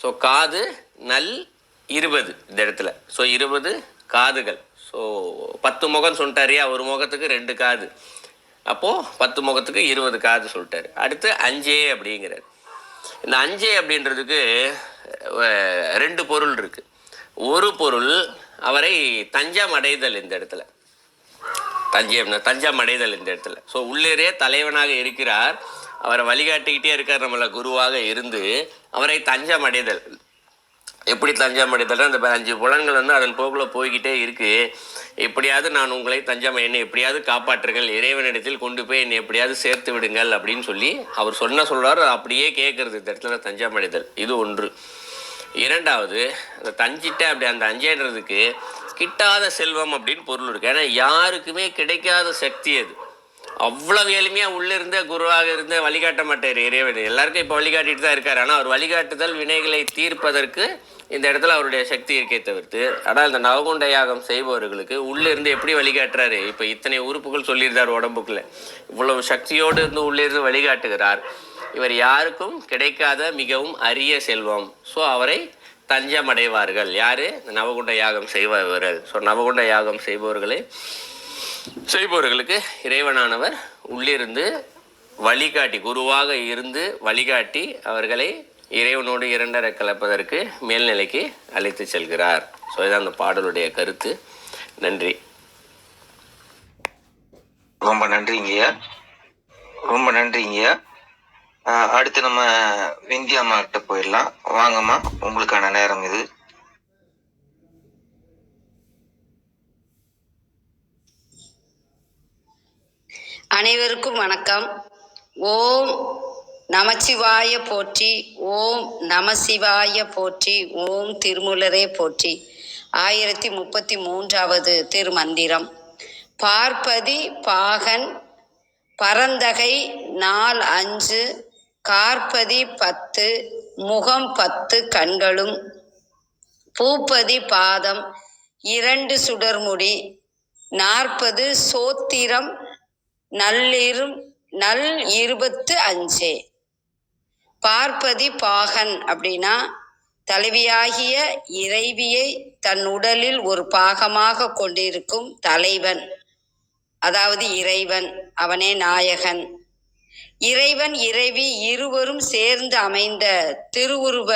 Speaker 7: ஸோ காது நல் 20 இந்த இடத்துல. ஸோ 20 காதுகள். ஸோ 10 முகம் சொல்லிட்டாரியா, ஒரு முகத்துக்கு 2 காது, அப்போது 10 முகத்துக்கு 20 காது சொல்லிட்டாரு. அடுத்து அஞ்சே அப்படிங்கிறார். இந்த அஞ்சே அப்படின்றதுக்கு 2 பொருள் இருக்குது. ஒரு பொருள் அவரை தஞ்சம் அடைதல் இந்த இடத்துல, தஞ்சம் அடைதல் இந்த இடத்துல. ஸோ உள்ளேரே தலைவனாக இருக்கிறார், அவரை வழிகாட்டிக்கிட்டே இருக்கார், நம்மளை குருவாக இருந்து அவரை தஞ்சம் அடைதல். எப்படி தஞ்சம் அடைதல்னா, அந்த 5 புலன்கள் வந்து அதன் போக்கில் போய்கிட்டே இருக்குது. எப்படியாவது நான் உங்களை என்னை எப்படியாவது காப்பாற்றுங்கள், இறைவனிடத்தில் கொண்டு போய் என்னை எப்படியாவது சேர்த்து விடுங்கள் அப்படின்னு சொல்லி அவர் சொல்கிறார். அப்படியே கேட்குறது இந்த இடத்துல தஞ்சம் அடைதல். இது ஒன்று. இரண்டாவது, அந்த தஞ்சிட்ட அப்படி அந்த அஞ்சேன்றதுக்கு கிட்டாத செல்வம் அப்படின்னு பொருள் இருக்குது. ஏன்னா யாருக்குமே கிடைக்காத சக்தி அது. அவ்வளவு எளிமையாக உள்ளிருந்த குருவாக இருந்த வழிகாட்ட மாட்டார் இறைவன். எல்லாருக்கும் இப்போ வழிகாட்டிட்டு தான் இருக்கார். ஆனால் அவர் வழிகாட்டுதல் வினைகளை தீர்ப்பதற்கு இந்த இடத்துல அவருடைய சக்தி இருக்கே தவிர்த்து, ஆனால் இந்த நவகுண்ட யாகம் செய்பவர்களுக்கு உள்ளிருந்து எப்படி வழிகாட்டுறாரு. இப்போ இத்தனை உறுப்புகள் சொல்லியிருந்தார் உடம்புக்குள்ள, இவ்வளவு சக்தியோடு இருந்து உள்ளிருந்து வழிகாட்டுகிறார். இவர் யாருக்கும் கிடைக்காத மிகவும் அரிய செல்வம். ஸோ அவரை தஞ்சம் அடைவார்கள். யார்? இந்த நவகுண்ட யாகம் செய்பவர்கள். ஸோ நவகுண்ட யாகம் செய்பவர்களுக்கு இறைவனானவர் உள்ளிருந்து வழிகாட்டி, குருவாக இருந்து வழிகாட்டி அவர்களை இறைவனோடு இரண்டரை கலப்பதற்கு மேல்நிலைக்கு அழைத்து செல்கிறார். ஸோ இதான் அந்த பாடலுடைய கருத்து. நன்றி.
Speaker 6: ரொம்ப நன்றிங்கய்யா, ரொம்ப நன்றிங்கய்யா. அடுத்து நம்ம விந்தியாம்மா கிட்ட போயிடலாம். வாங்கம்மா, உங்களுக்கான நேரம் இது.
Speaker 8: அனைவருக்கும் வணக்கம். ஓம் நமச்சிவாய போற்றி, ஓம் நமசிவாய போற்றி, ஓம் திருமூலரே போற்றி. 1033வது திருமந்திரம். பார்ப்பதி பாகன் பரந்தகை நாள் 5 கார்பதி 10 முகம் 10 கண்களும் பூப்பதி பாதம் 2 சுடர்முடி 40 சோத்திரம் நல் 25. பார்ப்பதி பாகன் அப்படின்னா தலைவியாகிய இறைவியை தன் உடலில் ஒரு பாகமாக கொண்டிருக்கும் தலைவன், அதாவது இறைவன். அவனே நாயகன். இறைவன் இறைவி இருவரும் சேர்ந்து அமைந்த திருவுருவ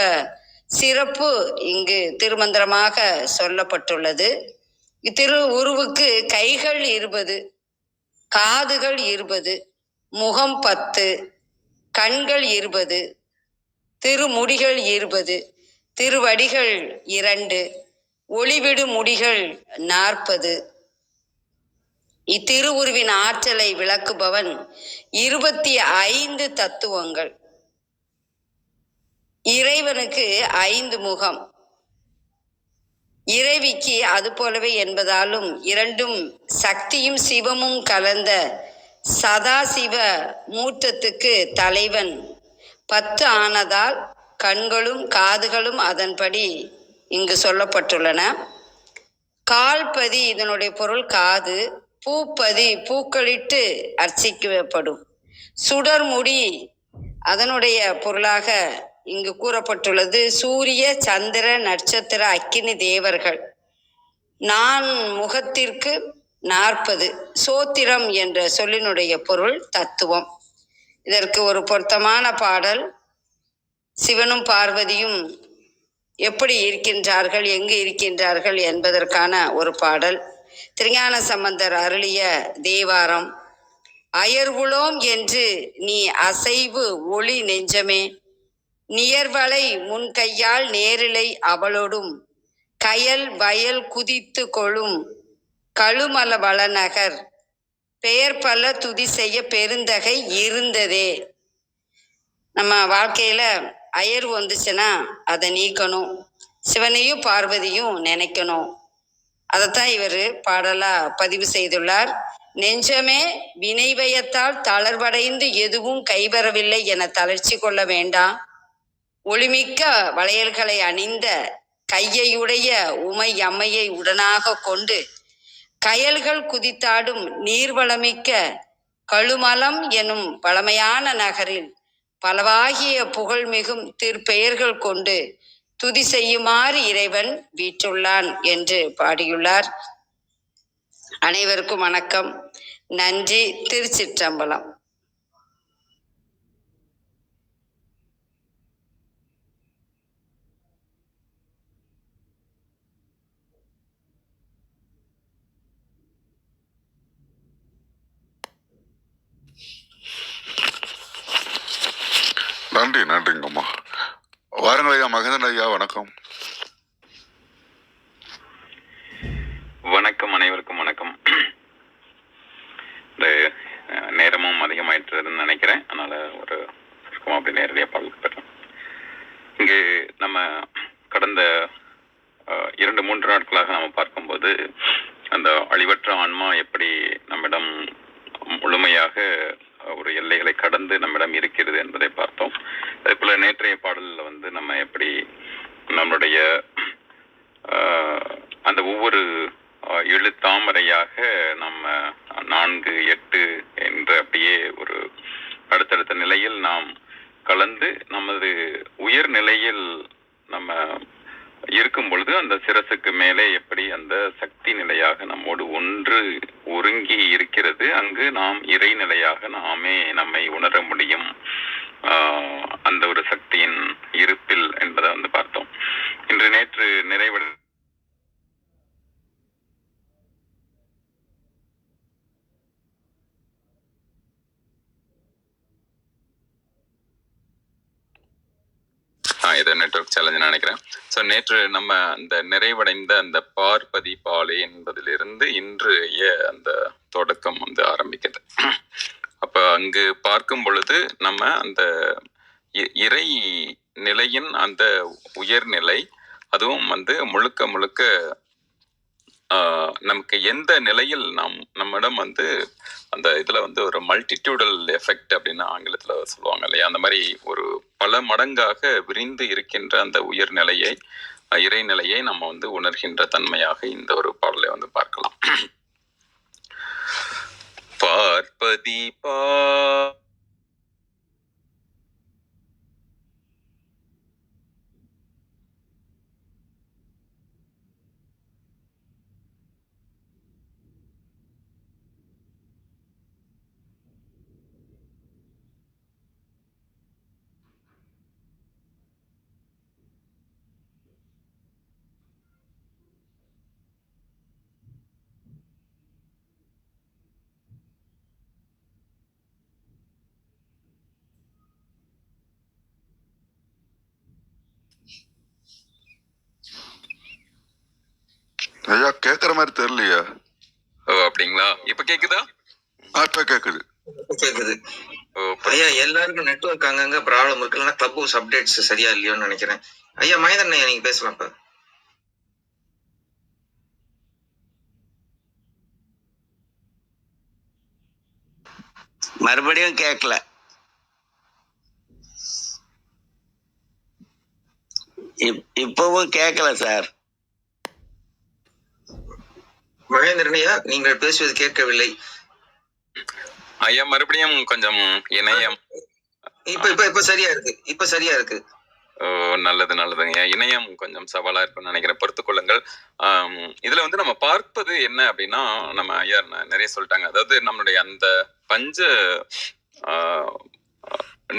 Speaker 8: சிறப்பு இங்கு திருமந்திரமாக சொல்லப்பட்டுள்ளது. இத்திரு உருவுக்கு கைகள் 20, காதுகள் 20, முகம் 10, கண்கள் 20, திருமுடிகள் 20, திருவடிகள் 2, ஒளிவிடு முடிகள் 40. இத்திருவுருவின் ஆற்றலை விளக்குபவன் 25 தத்துவங்கள். இறைவனுக்கு 5 முகம், இறைவிக்கு அது போலவே என்பதாலும் இரண்டும் சக்தியும் சிவமும் கலந்த சதாசிவ மூர்த்தத்துக்கு தலைவன் 10 ஆனதால் கண்களும் காதுகளும் அதன்படி இங்கு சொல்லப்பட்டுள்ளன. கால்பதி இதனுடைய பொருள் காது. பூப்பதி பூக்களிட்டு அர்ச்சிக்கப்படும். சுடர்முடி அதனுடைய பொருளாக இங்கு கூறப்பட்டுள்ளது சூரிய சந்திர நட்சத்திர அக்கினி தேவர்கள். நான் முகத்திற்கு 40. சோத்திரம் என்ற சொல்லினுடைய பொருள் தத்துவம். இதற்கு ஒரு பொருத்தமான பாடல் சிவனும் பார்வதியும் எப்படி இருக்கின்றார்கள், எங்கு இருக்கின்றார்கள் என்பதற்கான ஒரு பாடல். திருஞான சம்பந்தர் அருளிய தேவாரம். அயர்வுளோம் என்று நீ அசைவு ஒளி நெஞ்சமே, நியர்வளை முன் கையால் நேரிலை அவளோடும், கயல் வயல் குதித்து கொளும் கழுமல வளநகர், பெயர் பல துதி செய்ய பெருந்தகை இருந்ததே. நம்ம வாழ்க்கையில அயர்வு வந்துச்சுன்னா அதை நீக்கணும். சிவனையும் பார்வதியும் நினைக்கணும். அதைத்தான் இவர் பாடலா பதிவு செய்துள்ளார். நெஞ்சமே வினைவயத்தால் தளர்வடைந்து எதுவும் கைவரவில்லை என தளர்ச்சி கொள்ள வேண்டாம். ஒளிமிக்க வளையல்களை அணிந்த கையையுடைய உமை அம்மையை உடனாக கொண்டு கயல்கள் குதித்தாடும் நீர்வளமிக்க கழுமலம் எனும் பழமையான நகரில் பலவாகிய புகழ்மிகும் திருப்பெயர்கள் கொண்டு துதி செய்யுமாறு இறைவன் வீற்றுள்ளான் என்று பாடியுள்ளார். அனைவருக்கும் வணக்கம். நன்றி. திருச்சிற்றம்பலம்.
Speaker 2: நன்றிங்கம்மா. வாருங்கள் ஐயா. மகேந்திரன் ஐயா வணக்கம்.
Speaker 9: வணக்கம். அனைவருக்கும் வணக்கம். இந்த நேரமும் அதிகமாயிட்டுன்னு நினைக்கிறேன். அதனால ஒரு சுருக்கமாக அப்படி நேரடியாக பாடலுக்கு பெற்றோம். இங்கு நம்ம கடந்த 2-3 நாட்களாக நம்ம பார்க்கும்போது அந்த அழிவற்ற ஆன்மா எப்படி நம்மிடம் முழுமையாக ஒரு எல்லைகளை கடந்து நம்மிடம் இருக்கிறது என்பதை பார்த்தோம். அதே போல நேற்றைய பாடலில் நம்ம எப்படி நம்மளுடைய அந்த ஒவ்வொரு எழுத்தாமரையாக நம்ம 4, 8 என்ற அப்படியே ஒரு அடுத்தடுத்த நிலையில் நாம் கலந்து நமது உயர் நிலையில் நம்ம இருக்கும் பொழுது அந்த சிரசுக்கு மேலே எப்படி அந்த சக்தி நிலையாக நம்மோடு ஒன்று ஒருங்கி இருக்கிறது. அங்கு நாம் இறைநிலையாக நாமே நம்மை உணர முடியும். அந்த ஒரு சக்தியின் இருப்பில் என்பதை பார்த்தோம். இன்று நேற்று நிறைவடை இதை நெட்வொர்க் சேலஞ்சுன்னு நினைக்கிறேன். ஸோ நேற்று நம்ம அந்த நிறைவடைந்த அந்த பார்ப்பதி பாலே என்பதிலிருந்து இன்றைய அந்த தொடக்கம் வந்து ஆரம்பிக்குது. அப்ப அங்கு பார்க்கும் பொழுது நம்ம அந்த இறை நிலையின் அந்த உயர்நிலை, அதுவும் வந்து முழுக்க முழுக்க நமக்கு எந்த நிலையில் நம்மிடம் வந்து அந்த இதுல வந்து ஒரு மல்டிடியூடல் எஃபெக்ட் அப்படின்னு ஆங்கிலத்துல சொல்லுவாங்க இல்லையா, அந்த மாதிரி ஒரு பல மடங்காக விரிந்து இருக்கின்ற அந்த உயர்நிலையை, இறைநிலையை நம்ம வந்து உணர்கின்ற தன்மையாக இந்த ஒரு பாடலை வந்து பார்க்கலாம். பார்ப்பதி பா
Speaker 2: ஐயா கேக்குற மாதிரி தெரியலையா?
Speaker 9: ஓ அப்படிங்களா? இப்ப கேக்குதா?
Speaker 2: இப்ப கேக்குது.
Speaker 6: கேக்குது. ஐயா எல்லாருக்கும் நெட்வொர்க் அங்கங்க ப்ராப்ளம் இருக்கு, இல்லைன்னா கிளப் ஹவுஸ் அப்டேட்ஸ் சரியா இல்லையோன்னு நினைக்கிறேன். ஐயா மகேந்திரன் ஐயா நீங்க பேசலாம். இப்ப
Speaker 5: மறுபடியும் கேட்கல. இப்பவும் கேட்கல சார்.
Speaker 6: மகேந்திரன் ஐயா நீங்கள் பேசுவது கேட்கவில்லை.
Speaker 9: ஐயா மறுபடியும் கொஞ்சம் இணையம்
Speaker 6: இப்ப சரியா இருக்கு. இப்ப சரியா இருக்கு.
Speaker 9: நல்லதுங்க. இணையம் கொஞ்சம் சவாலா இருக்கும்னு நினைக்கிறேன், பொறுத்துக் கொள்ளுங்கள். இதுல வந்து நம்ம பார்ப்பது என்ன அப்படின்னா, நம்ம ஐயா நிறைய சொல்லிட்டாங்க. அதாவது நம்மளுடைய அந்த பஞ்ச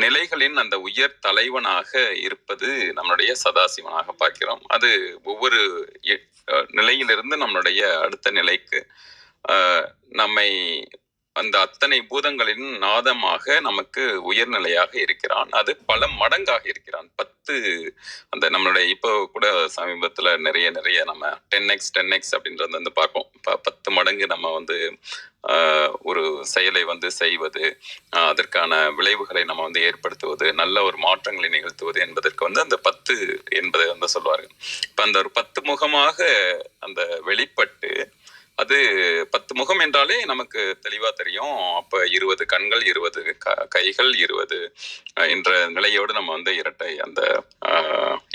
Speaker 9: நிலைகளின் அந்த உயர் தலைவனாக இருப்பது நம்மளுடைய சதாசிவனாக பார்க்கிறோம். அது ஒவ்வொரு நிலையிலிருந்து நம்மளுடைய அடுத்த நிலைக்கு நம்மை அந்த அத்தனை பூதங்களின் நாதமாக நமக்கு உயர்நிலையாக இருக்கிறான். அது பல மடங்காக இருக்கிறான். 10 அந்த நம்மளுடைய இப்போ கூட சமீபத்துல நிறைய நம்ம 10x அப்படின்றத வந்து பார்ப்போம். 10 மடங்கு நம்ம வந்து ஒரு செயலை வந்து செய்வது, அதற்கான விளைவுகளை நம்ம வந்து ஏற்படுத்துவது, நல்ல ஒரு மாற்றங்களை நிகழ்த்துவது என்பதற்கு வந்து அந்த 10 என்பதை வந்து சொல்வார்கள். இப்ப அந்த ஒரு 10 முகமாக அந்த வெளிப்பட்டு, அது 10 முகம் என்றாலே நமக்கு தெளிவா தெரியும். அப்ப 20 கண்கள், 20 கைகள், 20 என்ற நிலையோடு நம்ம வந்து இரட்டை அந்த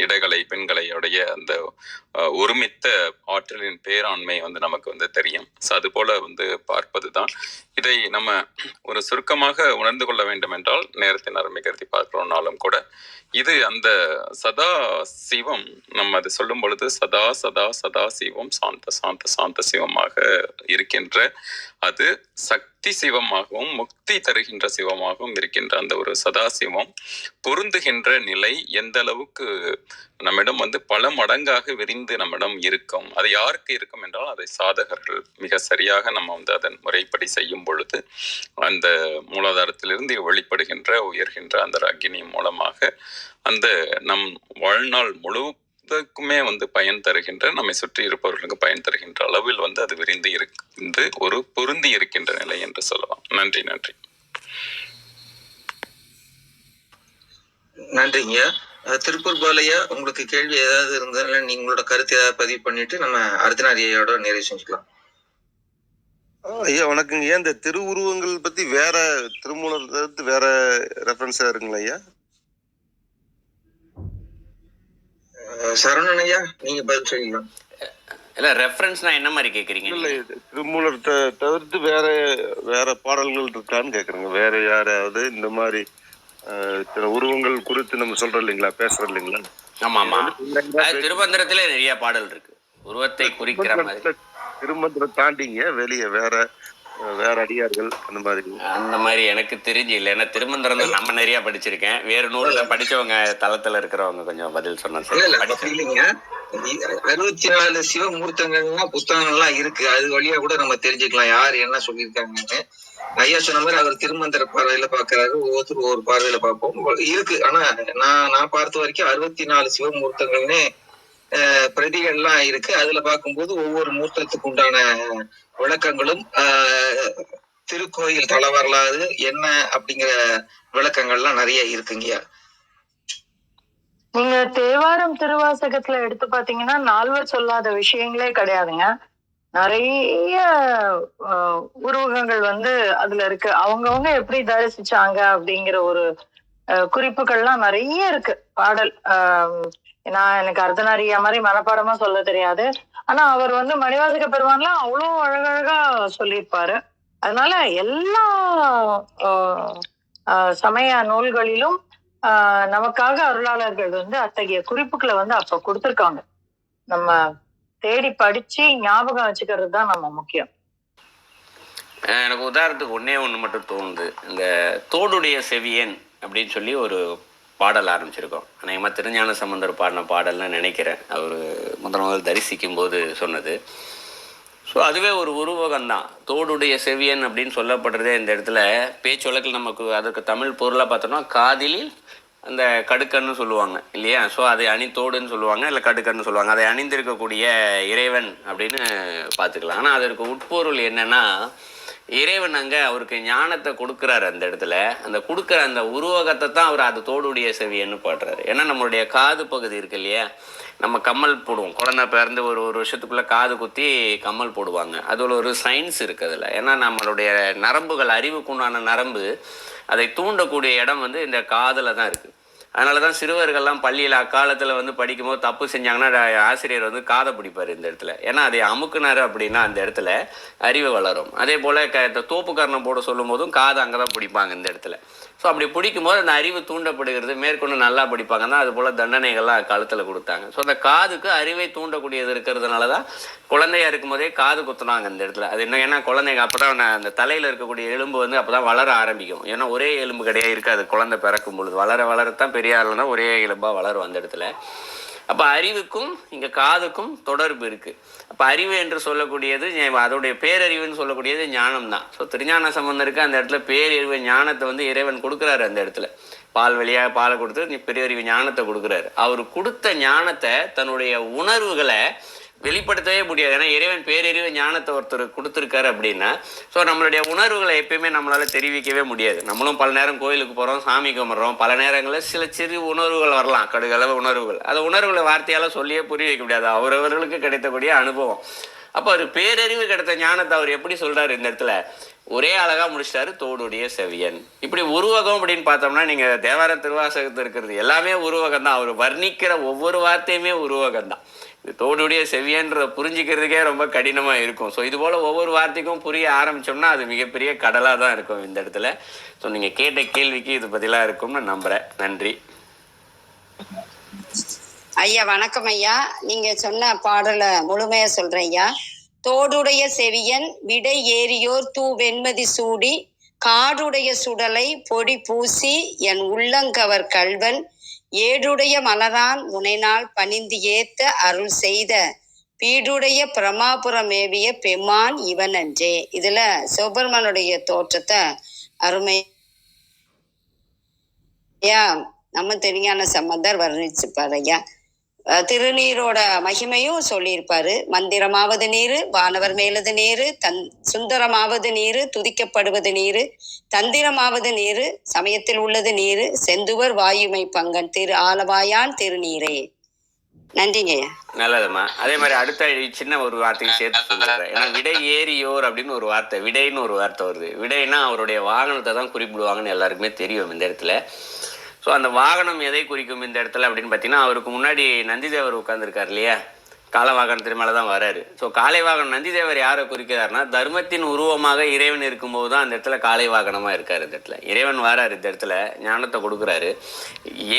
Speaker 9: இடைகளை பெண்களையுடைய அந்த ஒருமித்த ஆற்றலின் பேராண்மை வந்து நமக்கு வந்து தெரியும். அது போல வந்து பார்ப்பதுதான். இதை நம்ம ஒரு சுருக்கமாக உணர்ந்து கொள்ள வேண்டும் என்றால், நேரத்தின் அருமை கருதி பார்க்கிறோம்னாலும் கூட, இது அந்த சதா சிவம் நம்ம அது சொல்லும் பொழுது சதா சதா சதா சிவம் சாந்த சாந்த சாந்த சிவமாக இருக்கின்ற, அது சக்தி சிவமாகவும் முக்தி தருகின்ற சிவமாகவும் இருக்கின்ற அந்த ஒரு சதாசிவம் பொருந்துகின்ற நிலை எந்த அளவுக்கு நம்மிடம் வந்து பல மடங்காக விரிந்து நம்மிடம் இருக்கும். அது யாருக்கு இருக்கும் என்றால், அதை சாதகர்கள் மிக சரியாக நம்ம வந்து அதன் முறைப்படி செய்யும் பொழுது அந்த மூலாதாரத்திலிருந்து வெளிப்படுகின்ற உயர்கின்ற அந்த அக்னி மூலமாக அந்த நம் வாழ்நாள் முழுவதுக்குமே வந்து பயன் தருகின்ற, நம்மை சுற்றி இருப்பவர்களுக்கு பயன் தருகின்ற அளவில் வந்து அது விரிந்து இருந்து ஒரு பொருந்தி இருக்கின்ற நிலை என்று சொல்லலாம். நன்றி.
Speaker 6: நன்றிங்க. திருப்பூர் பாலையா, உங்களுக்கு கேள்வி ஏதாவது இருந்தாலும் நீங்களோட கருத்து ஏதாவது பதிவு பண்ணிட்டு நம்ம அர்த்தநாரியோட நிறைவு செஞ்சுக்கலாம்.
Speaker 10: ஐயா வணக்கங்க. ஏன் இந்த திருவுருவங்கள் பத்தி வேற திருமூலத்தை வேற ரெஃபரன்ஸா இருக்குங்களா ஐயா?
Speaker 6: சரவணன் ஐயா நீங்க பதில் சொல்லிக்கலாம்.
Speaker 7: இல்ல ரெஃபரன்ஸ்னா என்ன மாதிரி கேக்குறீங்க?
Speaker 10: இல்ல திருமூலத்தை தவிர்த்து வேற பாடல்கள் இருக்கான்னு கேக்குறேங்க. வேற யாராவது இந்த மாதிரி சில உருவங்கள் குறித்து நம்ம சொல்றோம் இல்லைங்களா, பேசுறோம் இல்லைங்களா?
Speaker 7: ஆமா. திருமந்திரத்திலே நிறைய பாடல் இருக்கு உருவத்தை குறிக்கிற மாதிரி.
Speaker 10: திருமந்திரம் தாண்டிங்க வெளியே வேற அடியார்கள் அந்த மாதிரி
Speaker 7: எனக்கு தெரிஞ்சு இல்லை. ஏன்னா திருமந்திரம் தான் நம்ம நிறைய படிச்சிருக்கேன். வேற நூல்ல படிச்சவங்க தளத்துல இருக்கிறவங்க கொஞ்சம் பதில் சொன்னா
Speaker 6: இல்லைங்க. 64 சிவமூர்த்தங்கள்னா புஸ்தகங்கள்லாம் இருக்கு. அது வழியா கூட நம்ம தெரிஞ்சுக்கலாம் யார் என்ன சொல்லியிருக்காங்கன்னு. ஐயா சொன்ன மாதிரி அவர் திருமந்திர பார்வையில பாக்குறாரு, ஒவ்வொருத்தரும் ஒவ்வொரு பார்வையில பார்ப்போம் இருக்கு. ஆனா நான் பார்த்த வரைக்கும் 64 சிவமூர்த்தங்கள்னு பிரதிகள்லாம் இருக்கு. அதுல பார்க்கும்போது ஒவ்வொரு மூர்த்தத்துக்கு உண்டான விளக்கங்களும் திருக்கோயில் தல வரலாறு என்ன அப்படிங்கிற விளக்கங்கள்லாம் நிறைய இருக்குங்கய்யா.
Speaker 4: நீங்க தேவாரம் திருவாசகத்துல எடுத்து பாத்தீங்கன்னா 4 சொல்லாத விஷயங்களே கிடையாதுங்க. நிறைய உருவகங்கள் அதுல இருக்கு. அவங்கவுங்க எப்படி தரிசிச்சாங்க அப்படிங்கிற ஒரு குறிப்புகள்லாம் நிறைய இருக்கு. பாடல் எனக்கு அர்த்தநாரியா மாதிரி மனப்பாடமா சொல்ல தெரியாது. ஆனா அவர் மணிவாசக பெருமான்லாம் அவ்வளோ அழகழகா சொல்லியிருப்பாரு. அதனால எல்லா சமய நூல்களிலும் நமக்காக அருளாளர்கள் அத்தகைய குறிப்புகளை அப்ப கொடுத்திருக்காங்க. நம்ம தேடி படிச்சு ஞாபகம் வச்சுக்கிறது தான் நம்ம முக்கியம்.
Speaker 7: எனக்கு உதாரணத்துக்கு ஒன்று மட்டும் தோணுது. இந்த தோடுடைய செவியன் அப்படின்னு சொல்லி ஒரு பாடல் ஆரம்பிச்சிருக்கோம். அநேகமாக திருஞான சம்பந்தர் பாடின பாடல்னு நினைக்கிறேன். அவர் முதல் தரிசிக்கும் போது சொன்னது. ஸோ அதுவே ஒரு உருவகம்தான். தோடுடைய செவியன் அப்படின்னு சொல்லப்படுறதே இந்த இடத்துல பேச்சொலக்கில் நமக்கு அதுக்கு தமிழ் பொருளாக பார்த்தோம்னா காதிலில் அந்த கடுக்கன்னு சொல்லுவாங்க இல்லையா? ஸோ அதை அணித்தோடுன்னு சொல்லுவாங்க, இல்லை கடுக்கன்னு சொல்லுவாங்க. அதை அணிந்திருக்கக்கூடிய இறைவன் அப்படின்னு பார்த்துக்கலாம். ஆனால் அதற்கு உட்பொருள் என்னென்னா, இறைவன் அங்கே அவருக்கு ஞானத்தை கொடுக்குறாரு. அந்த இடத்துல அந்த கொடுக்குற அந்த உருவகத்தை தான் அவர் அது தோடுடைய செவியன்னு பாடுறாரு. ஏன்னா நம்மளுடைய காது பகுதி இருக்கு இல்லையா, நம்ம கம்மல் போடுவோம். குழந்தை பிறந்து ஒரு வருஷத்துக்குள்ளே காது குத்தி கம்மல் போடுவாங்க. அதில் ஒரு சயின்ஸ் இருக்குது அதில். ஏன்னா நம்மளுடைய நரம்புகள், அறிவுக்குண்டான நரம்பு, அதை தூண்டக்கூடிய இடம் இந்த காதில் தான் இருக்குது. அதனால தான் சிறுவர்கள்லாம் பள்ளியில் அக்காலத்தில் படிக்கும்போது தப்பு செஞ்சாங்கன்னா ஆசிரியர் காதை பிடிப்பார் இந்த இடத்துல. ஏன்னா அதை அமுக்குனார் அப்படின்னா அந்த இடத்துல அறிவு வளரும். அதே போல் இந்த தோப்புக்கரணம் போட சொல்லும் போதும் காதை அங்கே தான் பிடிப்பாங்க இந்த இடத்துல. ஸோ அப்படி பிடிக்கும்போது அந்த அறிவு தூண்டப்படுகிறது, மேற்கொண்டு நல்லா படிப்பாங்க தான். அது போல் தண்டனைகள்லாம் அக்காலத்தில் கொடுத்தாங்க. ஸோ அந்த காதுக்கு அறிவை தூண்டக்கூடியது இருக்கிறதுனால தான் குழந்தையா இருக்கும்போதே காது குத்துனாங்க இந்த இடத்துல. அது என்ன, ஏன்னா குழந்தைங்க அப்போ தான் அந்த தலையில் இருக்கக்கூடிய எலும்பு அப்போ தான் வளர ஆரம்பிக்கும். ஏன்னா ஒரே எலும்பு கிடையாது இருக்காது. குழந்தை பிறக்கும் பொழுது வளர வளரத்தான் பெரிய ஆளுனா ஒரே எலும்பாக வளரும் அந்த இடத்துல. அப்போ அறிவுக்கும் இங்கே காதுக்கும் தொடர்பு இருக்குது. அப்போ அறிவு என்று சொல்லக்கூடியது, அதோடைய பேரறிவுன்னு சொல்லக்கூடியது ஞானம் தான். ஸோ திருஞான சம்பந்தருக்கு அந்த இடத்துல பேரறிவு ஞானத்தை இறைவன் கொடுக்குறாரு. அந்த இடத்துல பால் வழியாக பாலை கொடுத்து நீ பேரறிவு ஞானத்தை கொடுக்குறாரு. அவர் கொடுத்த ஞானத்தை தன்னுடைய உணர்வுகளை வெளிப்படுத்தவே முடியாது. ஏன்னா இறைவன் பேரறிவு ஞானத்தை ஒருத்தர் கொடுத்துருக்காரு அப்படின்னா, ஸோ நம்மளுடைய உணர்வுகளை எப்பயுமே நம்மளால் தெரிவிக்கவே முடியாது. நம்மளும் பல நேரம் கோயிலுக்கு போகிறோம், சாமி கும்பிட்றோம், பல நேரங்களில் சில சிறு உணர்வுகள் வரலாம், கடுகளவு உணர்வுகள். அந்த உணர்வுகளை வார்த்தையால் சொல்லியே புரிய வைக்க முடியாது, அவரவர்களுக்கு கிடைத்தக்கூடிய அனுபவம். அப்போ அவர் பேரறிவு கிடைத்த ஞானத்தை அவர் எப்படி சொல்கிறார் இந்த இடத்துல? ஒரே அழகாக முடிச்சிட்டாரு, தோடுடைய செவியன். இப்படி உருவகம் அப்படின்னு பார்த்தோம்னா நீங்கள் தேவார திருவாசகத்தில் இருக்கிறது எல்லாமே உருவகம் தான். அவர் வர்ணிக்கிற ஒவ்வொரு வார்த்தையுமே உருவகம் தான். இது தோடுடைய செவியன்ற புரிஞ்சிக்கிறதுக்கே ரொம்ப கடினமாக இருக்கும். ஸோ இது போல் ஒவ்வொரு வார்த்தைக்கும் புரிய ஆரம்பித்தோம்னா அது மிகப்பெரிய கடலாக தான் இருக்கும் இந்த இடத்துல. ஸோ நீங்கள் கேட்ட கேள்விக்கு இது பதிலாக இருக்கும்னு நம்புகிறேன். நன்றி
Speaker 8: ஐயா. வணக்கம் ஐயா. நீங்க சொன்ன பாடலை முழுமையா சொல்றேன் ஐயா. தோடுடைய செவியன் விடை ஏறியோர் தூ வெண்மதி சூடி காடுடைய சுடலை பொடி பூசி என் உள்ளங்கவர் கல்வன் ஏடுடைய மலரான் முனைநாள் பணிந்து ஏத்த அருள் செய்த பீடுடைய பிரமாபுரம் மேவிய பெம்மான் இவன் அன்றே. இதுல சிவபெருமானுடைய தோற்றத்தை அருமையா நம்ம திருஞான சம்பந்தர் வர்ணிச்சுப்பார் ஐயா. திருநீரோட மகிமையும் சொல்லியிருப்பாரு. மந்திரமாவது நீரு, வானவர் மேலது நீரு, சுந்தரமாவது நீரு, துதிக்கப்படுவது நீரு, தந்திரமாவது நீரு, சமயத்தில் உள்ளது நீரு, செந்துவர் வாயுமை பங்கன் திரு ஆலவாயான் திருநீரே. நன்றிங்க.
Speaker 7: நல்லதுமா. அதே மாதிரி அடுத்த சின்ன ஒரு வார்த்தைக்கு சேர்த்து சொல்லுறேன். ஏன்னா விடை ஏறியோர் அப்படின்னு ஒரு வார்த்தை, விடைன்னு ஒரு வார்த்தை வருது. விடைன்னா அவருடைய வாகனத்தை தான் குறிப்பிடுவாங்கன்னு எல்லாருக்குமே தெரியும் இந்த இடத்துல. ஸோ அந்த வாகனம் எதை குறிக்கும் இந்த இடத்துல அப்படின்னு பார்த்தீங்கன்னா, அவருக்கு முன்னாடி நந்திதேவர் உட்காந்துருக்கார் இல்லையா, காலவாகனத்தின் மேலே தான் வராரு. ஸோ காளைவாகனம் நந்திதேவர் யாரை குறிக்கிறாருன்னா, தர்மத்தின் உருவமாக இறைவன் இருக்கும்போது தான் அந்த இடத்துல காளைவாகனமாக இருக்கார். இந்த இடத்துல இறைவன் வராரு, இந்த இடத்துல ஞானத்தை கொடுக்குறாரு.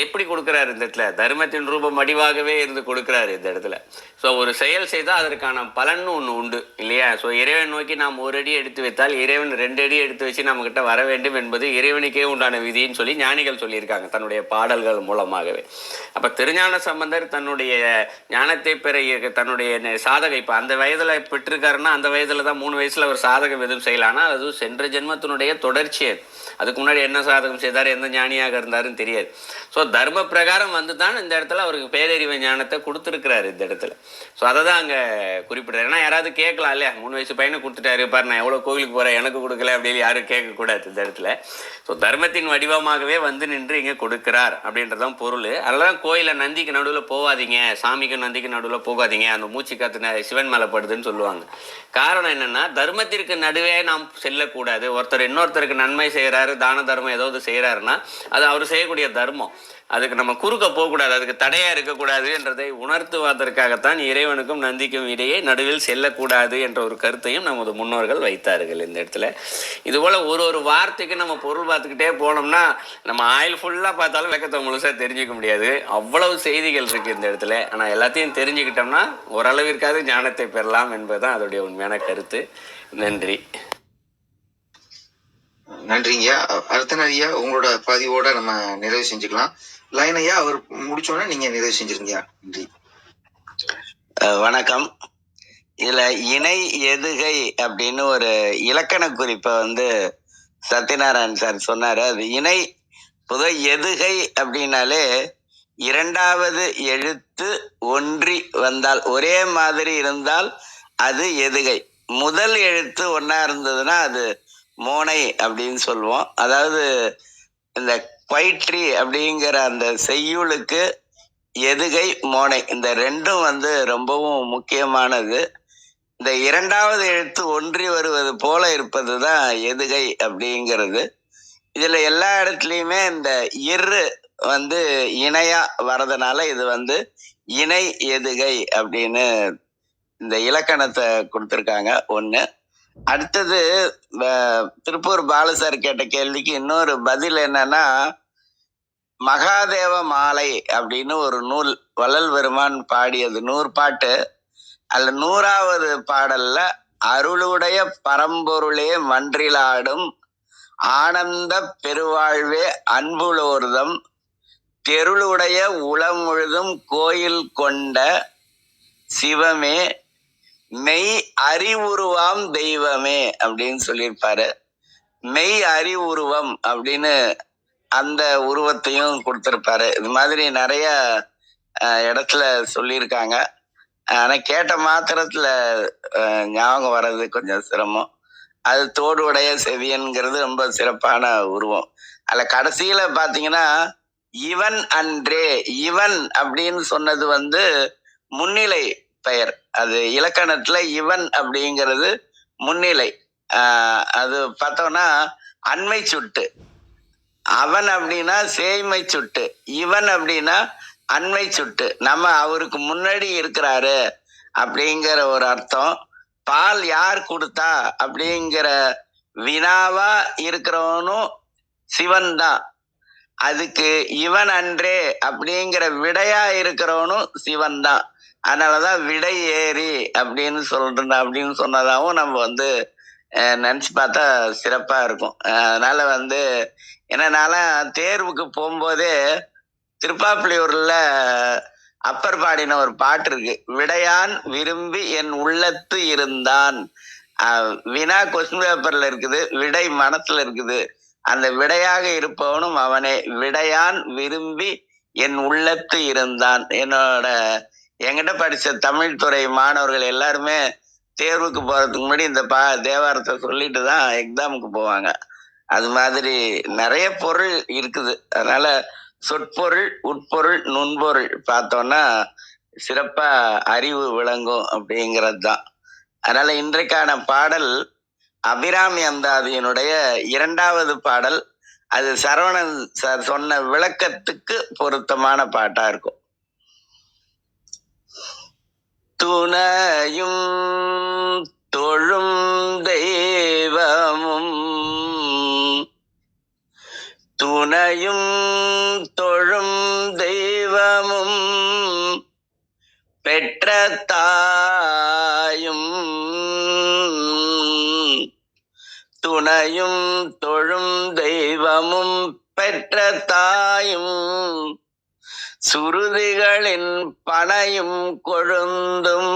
Speaker 7: எப்படி கொடுக்குறாரு? இந்த இடத்துல தர்மத்தின் ரூபம் வடிவாகவே இருந்து கொடுக்குறாரு இந்த இடத்துல. ஸோ ஒரு செயல் செய்தால் அதற்கான பலன்னு ஒன்று உண்டு இல்லையா? ஸோ இறைவன் நோக்கி நாம் ஒரு அடி எடுத்து வைத்தால் இறைவன் 2 அடி எடுத்து வச்சு நம்மக்கிட்ட வர வேண்டும் என்பது இறைவனுக்கே உண்டான விதின்னு சொல்லி ஞானிகள் சொல்லியிருக்காங்க தன்னுடைய பாடல்கள் மூலமாகவே. அப்போ திருஞான சம்பந்தர் தன்னுடைய ஞானத்தை பெற தன்னுடைய சாதகம் இப்போ அந்த வயதில் பெற்றிருக்காருன்னா அந்த வயதில் தான் 3 வயசில் அவர் சாதகம் எதுவும் செய்யலான்னா அது சென்ற ஜென்மத்தினுடைய தொடர்ச்சி. அதுக்கு முன்னாடி என்ன சாதகம் செய்தார், எந்த ஞானியாக இருந்தாருன்னு தெரியாது. ஸோ தர்ம பிரகாரம் வந்து தான் இந்த இடத்துல அவருக்கு பேரறிவு ஞானத்தை கொடுத்துருக்கிறாரு இந்த இடத்துல. ஸோ அதை தான் அங்கே குறிப்பிட்றாரு. ஏன்னா யாராவது கேட்கலாம் இல்லையா, 3 வயசு பையனை கொடுத்துட்டாரு பாரு, நான் எவ்வளோ கோவிலுக்கு போகிறேன் எனக்கு கொடுக்கல அப்படின்னு யாரும் கேட்கக்கூடாது இந்த இடத்துல. ஸோ தர்மத்தின் வடிவமாகவே வந்து நின்று இங்கே கொடுக்கிறார் அப்படின்றதான் பொருள். அதெல்லாம் கோயிலை நந்திக்கு நடுவில் போகாதீங்க, சாமிக்கு நந்திக்கு நடுவில் போகாதீங்க, அந்த மூச்சு காத்து சிவன் மேலே படுதுன்னு சொல்லுவாங்க. காரணம் என்னென்னா, தர்மத்திற்கு நடுவே நாம் செல்லக்கூடாது. ஒருத்தர் இன்னொருத்தருக்கு நன்மை செய்கிறாரு, தான தர்மம் ஏதாவது செய்கிறாருன்னா அது அவர் செய்யக்கூடிய தர்மம். அதுக்கு நம்ம குறுக்க போகக்கூடாது, அதுக்கு தடையாக இருக்கக்கூடாது என்றதை உணர்த்துவதற்காகத்தான் இறைவனுக்கும் நந்திக்கும் இடையே நடுவில் செல்லக்கூடாது என்ற ஒரு கருத்தையும் நமது முன்னோர்கள் வைத்தார்கள் இந்த இடத்துல. இதுபோல் ஒரு வார்த்தைக்கு நம்ம பொருள் பார்த்துக்கிட்டே போனோம்னா நம்ம ஆயில் ஃபுல்லாக பார்த்தாலும் விளக்கத்தை முழுசாக தெரிஞ்சிக்க முடியாது. அவ்வளவு செய்திகள் இருக்குது இந்த இடத்துல. ஆனால் எல்லாத்தையும் தெரிஞ்சுக்கிட்டோம்னா ஓரளவிற்காவது ஞானத்தை பெறலாம் என்பதுதான் அதோடைய உண்மையான கருத்து. நன்றி.
Speaker 6: நன்றிங்கய்யா. அடுத்த ஐயா உங்களோட பதிவோட நம்ம நிறைவு செஞ்சுக்கலாம். லைன் ஐயா அவர் முடிச்சோன்னா நீங்க நிறைவு செஞ்சிருங்கய்யா. நன்றி.
Speaker 5: வணக்கம். இதுல இணை எதுகை அப்படின்னு ஒரு இலக்கண குறிப்பை சத்யநாராயண் சார் சொன்னாரு. அது இணை பொதுவா எதுகை அப்படின்னாலே 2வது எழுத்து ஒன்றி வந்தால், ஒரே மாதிரி இருந்தால் அது எதுகை. முதல் எழுத்து ஒன்னா இருந்ததுன்னா அது மோனை அப்படின்னு சொல்லுவோம். அதாவது இந்த குவைட்ரி அப்படிங்கிற அந்த செய்யுளுக்கு எதுகை மோனை இந்த ரெண்டும் ரொம்பவும் முக்கியமானது. இந்த 2வது எழுத்து ஒன்றி வருவது போல இருப்பது தான் எதுகை அப்படிங்கிறது. இதுல எல்லா இடத்துலையுமே இந்த இரு இணையா வரதுனால இது இணை எதுகை அப்படின்னு இந்த இலக்கணத்தை கொடுத்துருக்காங்க. ஒண்ணு. அடுத்தது திருப்பூர் பாலு சார் கேட்ட கேள்விக்கு இன்னொரு பதில் என்னன்னா, மகாதேவ மாலை அப்படின்னு ஒரு நூல் வள்ளல் பெருமான் பாடியது 100 பாட்டு. அதுல 100வது பாடல்ல அருளுடைய பரம்பொருளே மன்றிலாடும் ஆனந்த பெருவாழ்வே அன்புலோர்தம் தெருளுடைய உளம் முழுதும் கோயில் கொண்ட சிவமே மெய் அறிவுருவாம் தெய்வமே அப்படின்னு சொல்லியிருப்பாரு. மெய் அறிவுருவம் அப்படின்னு அந்த உருவத்தையும் கொடுத்திருப்பாரு. இது மாதிரி நிறைய இடத்துல சொல்லியிருக்காங்க. ஆனா கேட்ட மாத்திரத்துல ஞாபகம் வர்றது கொஞ்சம் சிரமம். அது தோடுடைய செவியன்கிறது ரொம்ப சிறப்பான உருவம். அதுல கடைசியில பாத்தீங்கன்னா இவன் அன்றே, இவன் அப்படின்னு சொன்னது முன்னிலை பெயர். அது இலக்கணத்துல இவன் அப்படிங்கிறது முன்னிலை. அது பார்த்தோம்னா அண்மை சுட்டு. அவன் அப்படின்னா சேய்மை சுட்டு, இவன் அப்படின்னா அண்மை சுட்டு. நம்ம அவருக்கு முன்னாடி இருக்கிறாரு அப்படிங்கிற ஒரு அர்த்தம். பால் யார் கொடுத்தா அப்படிங்கிற வினாவா இருக்கிறவனும் சிவன் தான். அதுக்கு இவன் அன்றே அப்படிங்கிற விடையா இருக்கிறவனும் சிவன் தான். அதனாலதான் விடை ஏறி அப்படின்னு சொன்னதாகவும் நம்ம நினைச்சு பார்த்தா சிறப்பா இருக்கும். அதனால என்னன்னாலும் தேர்வுக்கு போகும்போதே திருப்பாப்புலியூர்ல அப்பர் பாடின ஒரு பாட்டு இருக்கு. விடையான் விரும்பி என் உள்ளத்து இருந்தான். வினா கொஸ்டின் பேப்பர்ல இருக்குது, விடை மனசுல இருக்குது. அந்த விடையாக இருப்பவனும் அவனே. விடையான் விரும்பி என் உள்ளத்து இருந்தான். என்கிட்ட படிச்ச தமிழ் துறை மாணவர்கள் எல்லாருமே தேர்வுக்கு போறதுக்கு முன்னாடி இந்த தேவாரத்தை சொல்லிட்டு தான் எக்ஸாமுக்கு போவாங்க. அது மாதிரி நிறைய பொருள் இருக்குது. அதனால சொற்பொருள், உட்பொருள், நுண்பொருள் பார்த்தோம்னா சிறப்பா அறிவு விளங்கும் அப்படிங்கிறது தான். அதனால இன்றைக்கான பாடல் அபிராமி அந்தாதியினுடைய 2வது பாடல். அது சரவணன் சார் சொன்ன விளக்கத்துக்கு பொருத்தமான பாட்டா இருக்கும். துணையும் தொழும் தெய்வமும் துணையும் தொழும் தெய்வமும் பெற்ற தாயும் துணையும் தொழும் தெய்வமும் பெற்ற தாயும் சுருதிகளின் பனையும் கொழுந்தும்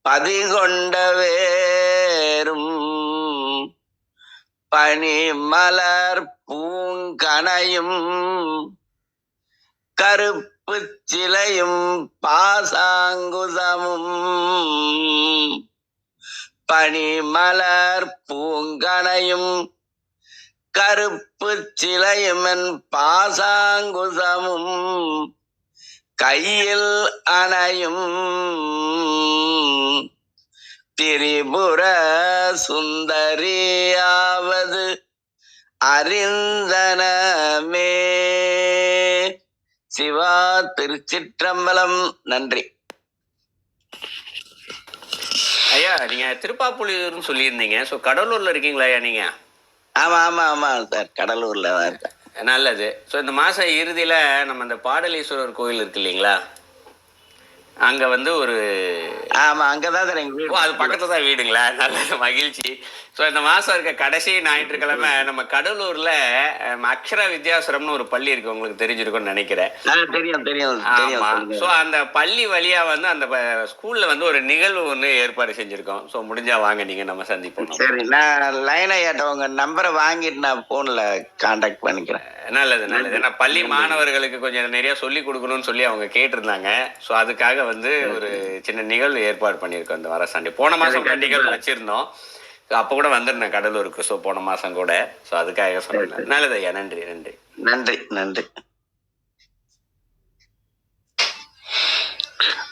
Speaker 5: பதிகொண்ட வேரும் பனிமலர் பூங்கனையும் கருப்பு சிலையும் பாசாங்குசமும் பனிமலர் பூங்கனையும் கருப்பு சிலையுமன் பாசாங்குசமும் கையில் அணையும் திரிபுர சுந்தரியாவது அறிந்தனமே. சிவா திருச்சிற்றம்பலம். நன்றி
Speaker 7: ஐயா. நீங்க திருப்பாப்புலியூர்னு சொல்லியிருந்தீங்க. ஸோ கடலூர்ல இருக்கீங்களா ஐயா நீங்க?
Speaker 5: ஆமா ஆமா ஆமா சார், கடலூர்ல தான் இருக்கேன்.
Speaker 7: நல்லது. ஸோ இந்த மாச இறுதியில நம்ம இந்த பாடலீஸ்வரர் கோயில் இருக்கு இல்லைங்களா, அங்க வந்து ஒரு
Speaker 5: ஆமா அங்கதான் சார் எங்க வீடு.
Speaker 7: அது பக்கத்துல தான் வீடுங்களா? நல்ல மகிழ்ச்சி. ஸோ இந்த மாசம் இருக்க கடைசி ஞாயிற்றுக்கிழமை நம்ம கடலூர்ல அக்ஷரா வித்யாசுரம்னு ஒரு பள்ளி இருக்கு, உங்களுக்கு தெரிஞ்சிருக்கும்னு நினைக்கிறேன்.
Speaker 5: தெரியும் தெரியும்.
Speaker 7: ஆமா. ஸோ அந்த பள்ளி வழியா வந்து அந்த ஸ்கூல்ல வந்து ஒரு நிகழ்வு ஒன்று ஏற்பாடு செஞ்சிருக்கோம். ஸோ முடிஞ்சா வாங்க, நீங்க நம்ம சந்திப்போம்.
Speaker 5: சரி, நான் லைன் ஐயாட்ட உங்க நம்பரை வாங்கிட்டு நான் போன்ல கான்டாக்ட் பண்ணிக்கிறேன்.
Speaker 7: நல்லது நல்லது. ஏன்னா பள்ளி மாணவர்களுக்கு கொஞ்சம் நிறைய சொல்லி கொடுக்கணும்னு சொல்லி அவங்க கேட்டிருந்தாங்க. ஸோ அதுக்காக வந்து ஒரு சின்ன நிகழ்வு ஏற்பாடு பண்ணியிருக்கோம் இந்த வர சண்டே. போன மாசம் நிகழ்வு வச்சிருந்தோம், அப்போ கூட வந்திருந்தேன் கடலூருக்கு. ஸோ போன மாசம் கூட. ஸோ அதுக்காக சொன்னேன். நல்லது ஐயா. நன்றி நன்றி
Speaker 5: நன்றி நன்றி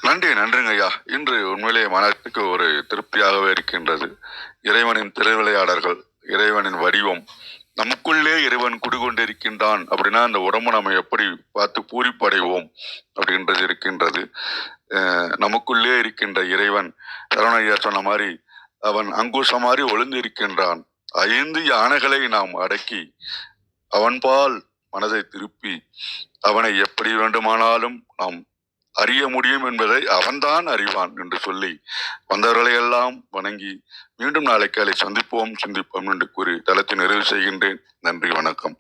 Speaker 2: நன்றி நன்றிங்க ஐயா. இன்று உண்மையிலேயே மனத்துக்கு ஒரு திருப்தியாகவே இருக்கின்றது. இறைவனின் திருவிளையாடல்கள், இறைவனின் வடிவம், நமக்குள்ளே இறைவன் குடிகொண்டிருக்கின்றான் அப்படின்னா அந்த உடம்பு நம்ம எப்படி பார்த்து பூரிப்படைவோம் அப்படின்றது இருக்கின்றது. நமக்குள்ளே இருக்கின்ற இறைவன் சரவணையா சொன்ன மாதிரி அவன் அங்குசம் மாதிரி ஒளிந்து இருக்கின்றான். 5 யானைகளை நாம் அடக்கி அவன்பால் மனதை திருப்பி அவனை எப்படி வேண்டுமானாலும் நாம் அறிய முடியும் என்பதை அவன்தான் அறிவான் என்று சொல்லி வந்தவர்களை எல்லாம் வணங்கி மீண்டும் நாளை காலை சந்திப்போம் சிந்திப்போம் என்று கூறி தளத்தை நிறைவு செய்கின்றேன். நன்றி, வணக்கம்.